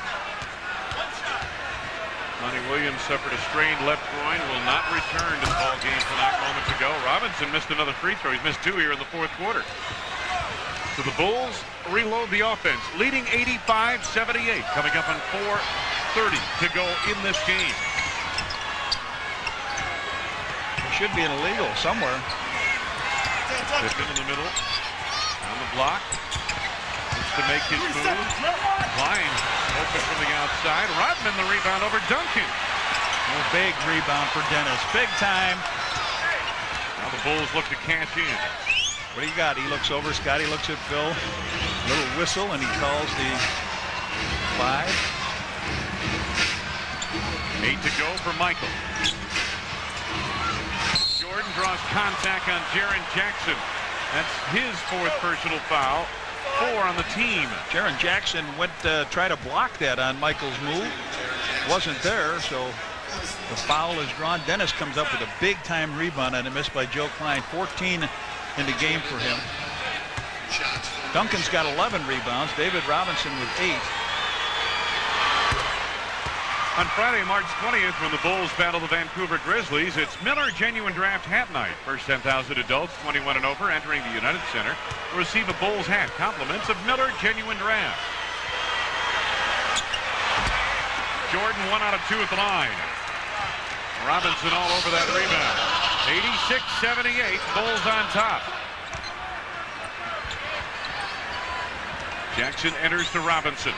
Monty Williams suffered a strained left groin. Will not return to the ball game tonight. Moments ago, Robinson missed another free throw. He's missed 2 here in the fourth quarter. So the Bulls reload the offense, leading 85-78. Coming up on 4:30 to go in this game. Should be an illegal somewhere. Pippen in the middle, on the block. To make his move. Klein open from the outside. Rodman the rebound over Duncan. A big rebound for Dennis. Big time. Now the Bulls look to cash in. What do you got? He looks over. Scotty looks at Phil. Little whistle, and he calls the 5. 8 to go for Michael. Jordan draws contact on Jaren Jackson. That's his 4th personal foul. 4 on the team. Jaren Jackson went to try to block that on Michael's move. Wasn't there, so the foul is drawn. Dennis comes up with a big-time rebound and a miss by Joe Klein. 14 in the game for him. Duncan's got 11 rebounds. David Robinson with 8. On Friday, March 20th, when the Bulls battle the Vancouver Grizzlies, it's Miller Genuine Draft Hat Night. First 10,000 adults 21 and over entering the United Center will receive a Bulls hat. Compliments of Miller Genuine Draft. Jordan 1 out of 2 at the line. Robinson all over that rebound. 86-78, Bulls on top. Jackson enters to Robinson.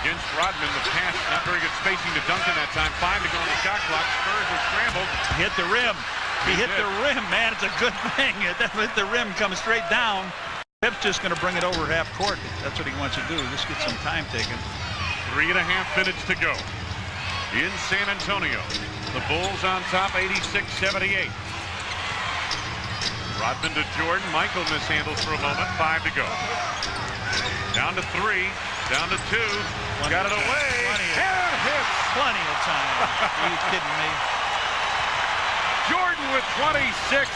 Against Rodman, the pass, not very good spacing to Duncan that time. 5 to go on the shot clock. Spurs are scrambled. Hit the rim. He hit the rim, man. It's a good thing. Hit the rim, comes straight down. Pip's just going to bring it over half court. That's what he wants to do. Just get some time taken. 3.5 minutes to go in San Antonio. The Bulls on top, 86-78. Rodman to Jordan. Michael mishandles for a moment. 5 to go. Down to 3. Down to 2. Got it away. And hits. Plenty of time. Are you kidding me? Jordan with 26.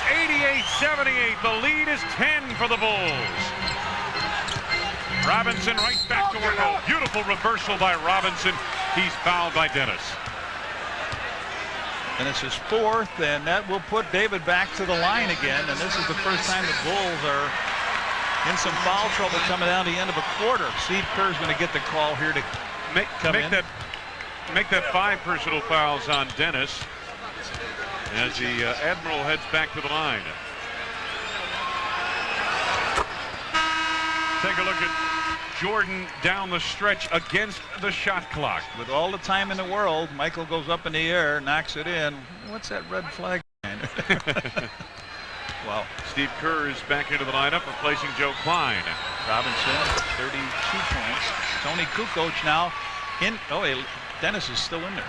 88-78. The lead is 10 for the Bulls. Robinson right back to work. Oh, beautiful reversal by Robinson. He's fouled by Dennis. And it's his 4th, and that will put David back to the line again. And this is the first time the Bulls are in some foul trouble coming down the end of a quarter. Steve Kerr's going to get the call here to make that 5 personal fouls on Dennis as the Admiral heads back to the line. Take a look at Jordan down the stretch against the shot clock. With all the time in the world, Michael goes up in the air, knocks it in. What's that red flag? Wow. Steve Kerr is back into the lineup, replacing Joe Klein. Robinson, 32 points. Tony Kukoc now in. Oh, Dennis is still in there.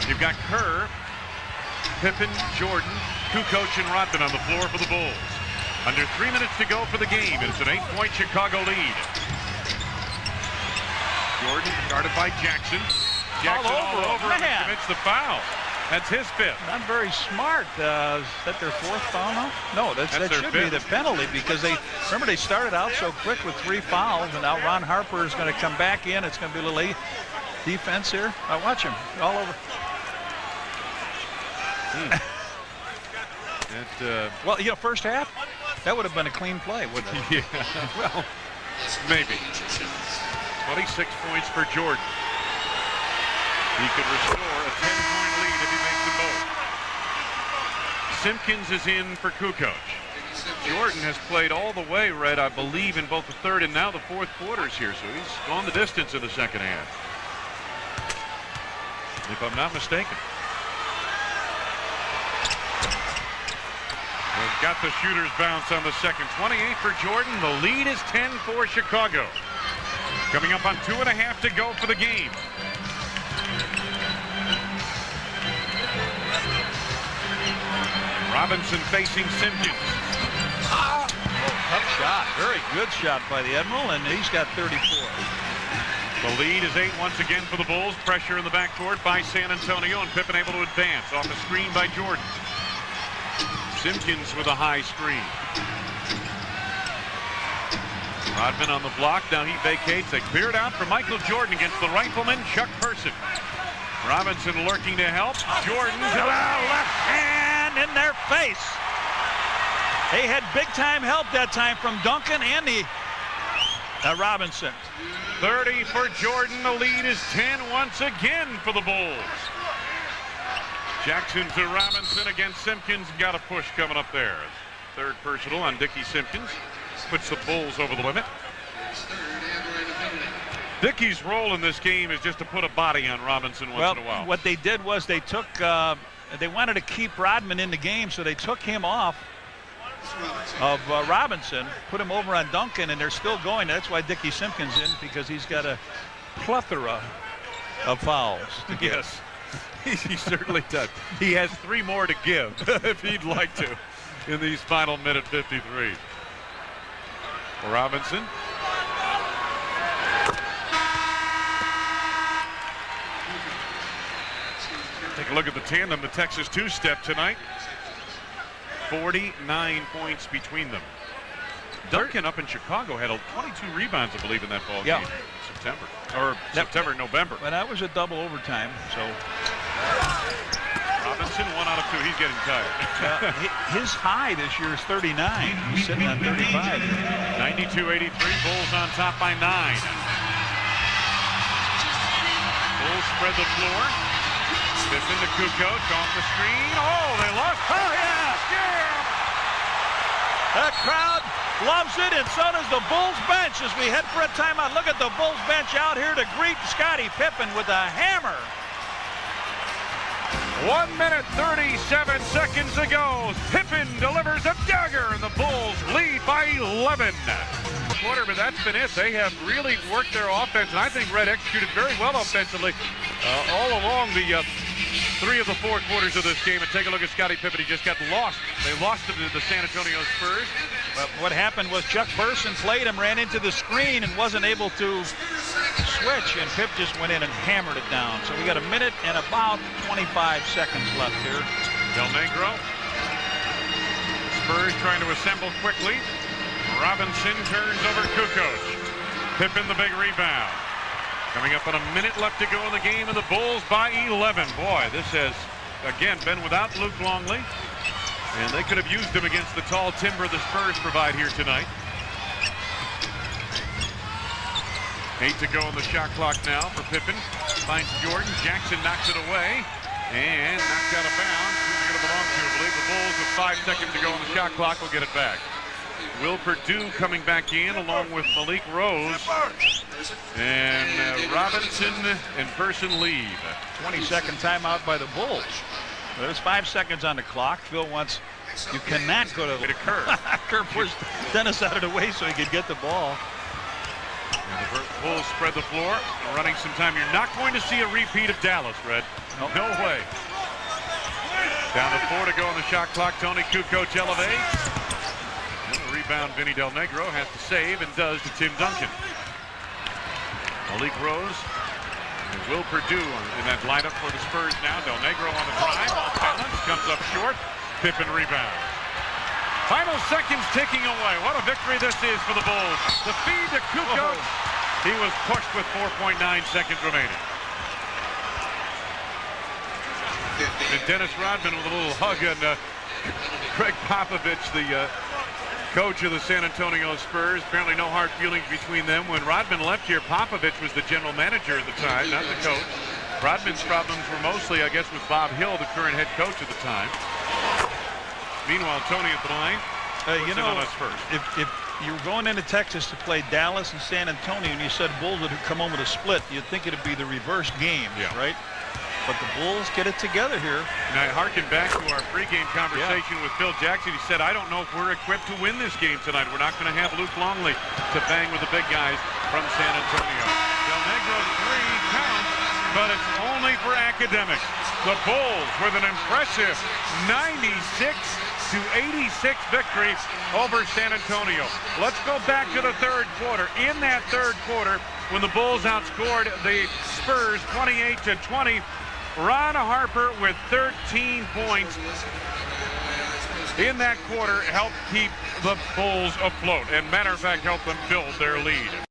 You've got Kerr, Pippen, Jordan, Kukoc, and Rodman on the floor for the Bulls. Under 3 minutes to go for the game. It's an 8-point Chicago lead. Jordan guarded by Jackson. Jackson all over him and commits the foul. That's his 5th. Not very smart. Is that their 4th foul now? No, that should be the penalty because remember they started out so quick with 3 fouls, and now Ron Harper is going to come back in. It's going to be a little defense here. Watch him all over. Well, first half, that would have been a clean play, wouldn't it? Yeah, well, maybe. 26 points for Jordan. He could restore a 10-point lead if he makes them both. Simpkins is in for Kukoc. Jordan has played all the way, Red, I believe, in both the third and now the fourth quarters here, so he's gone the distance in the second half, if I'm not mistaken. They've got the shooter's bounce on the second. 28 for Jordan. The lead is 10 for Chicago. Coming up on 2.5 to go for the game. Robinson facing Simpkins. Tough shot. Very good shot by the Admiral, and he's got 34. The lead is 8 once again for the Bulls. Pressure in the backcourt by San Antonio, and Pippen able to advance off a screen by Jordan. Simpkins with a high screen. Rodman on the block. Now he vacates. They clear it out for Michael Jordan against the rifleman Chuck Person. Robinson lurking to help. Jordan to the left hand in their face. They had big time help that time from Duncan and Robinson. 30 for Jordan. The lead is 10 once again for the Bulls. Jackson to Robinson against Simpkins. Got a push coming up there. Third personal on Dickie Simpkins. Puts the Bulls over the limit. Dickie's role in this game is just to put a body on Robinson once in a while. What they did was they took, they wanted to keep Rodman in the game, so they took him off of Robinson, put him over on Duncan, and they're still going. That's why Dickie Simpkins in, because he's got a plethora of fouls to give. Yes. He certainly does. He has 3 more to give if he'd like to in these final minute 53. Robinson. Take a look at the tandem, the Texas two-step tonight. 49 points between them. Duncan up in Chicago had 22 rebounds, I believe, in that ball game in September. Or November. But that was a double overtime, so. Robinson, 1 out of 2. He's getting tired. His high this year is 39. He's sitting on 35. 92-83. Bulls on top by 9. Bulls spread the floor. Pippen to Kukoc off the screen. Oh, they lost. Oh, yes! Yeah! The crowd loves it, and so does the Bulls bench as we head for a timeout. Look at the Bulls bench out here to greet Scottie Pippen with a hammer. 1 minute 37 seconds ago. Pippen delivers a dagger, and the Bulls lead by 11. Quarter, but that's been it. They have really worked their offense, and I think Red executed very well offensively all along the 3 of the 4 quarters of this game. And take a look at Scottie Pippen. He just got lost. They lost to the San Antonio Spurs. But what happened was Chuck Person played him, ran into the screen, and wasn't able to switch, and Pip just went in and hammered it down. So we got a minute and about 25 seconds left here. Del Negro. Spurs trying to assemble quickly. Robinson turns over Kukoc. Pippen the big rebound. Coming up on a minute left to go in the game, and the Bulls by 11. Boy, this has, again, been without Luke Longley. And they could have used him against the tall timber the Spurs provide here tonight. 8 to go on the shot clock now for Pippen. Finds Jordan. Jackson knocks it away. And knocked out of bounds. Who's it going to belong to? I believe the Bulls with 5 seconds to go on the shot clock will get it back. Will Perdue coming back in along with Malik Rose. And Robinson and Person leave. 20-second timeout by the Bulls. There's 5 seconds on the clock. Phil wants, you cannot go to the curve. Curve pushed Dennis out of the way so he could get the ball. And the Bulls spread the floor, running some time. You're not going to see a repeat of Dallas, Red. Nope. No way. Down to 4 to go on the shot clock. Tony Kukoc elevates. And the rebound, Vinny Del Negro has to save, and does to Tim Duncan. Malik Rose and Will Perdue in that lineup for the Spurs now. Del Negro on the drive, off balance, comes up short. Pippen rebound. Final seconds ticking away. What a victory this is for the Bulls. The feed to Kukoc. He was pushed with 4.9 seconds remaining. And Dennis Rodman with a little hug on Greg Popovich, the coach of the San Antonio Spurs. Apparently no hard feelings between them. When Rodman left here, Popovich was the general manager at the time, not the coach. Rodman's problems were mostly, I guess, with Bob Hill, the current head coach at the time. Meanwhile, Tony at the line. You know, if you were going into Texas to play Dallas and San Antonio, and you said Bulls would come home with a split, you'd think it'd be the reverse game, right? But the Bulls get it together here. And I harken back to our pregame conversation with Phil Jackson. He said, I don't know if we're equipped to win this game tonight. We're not going to have Luke Longley to bang with the big guys from San Antonio. Del Negro's 3 counts, but it's only for academics. The Bulls with an impressive 96-86 victory over San Antonio. Let's go back to the third quarter. In that third quarter, when the Bulls outscored the Spurs 28-20, Ron Harper with 13 points in that quarter helped keep the Bulls afloat, and matter of fact helped them build their lead.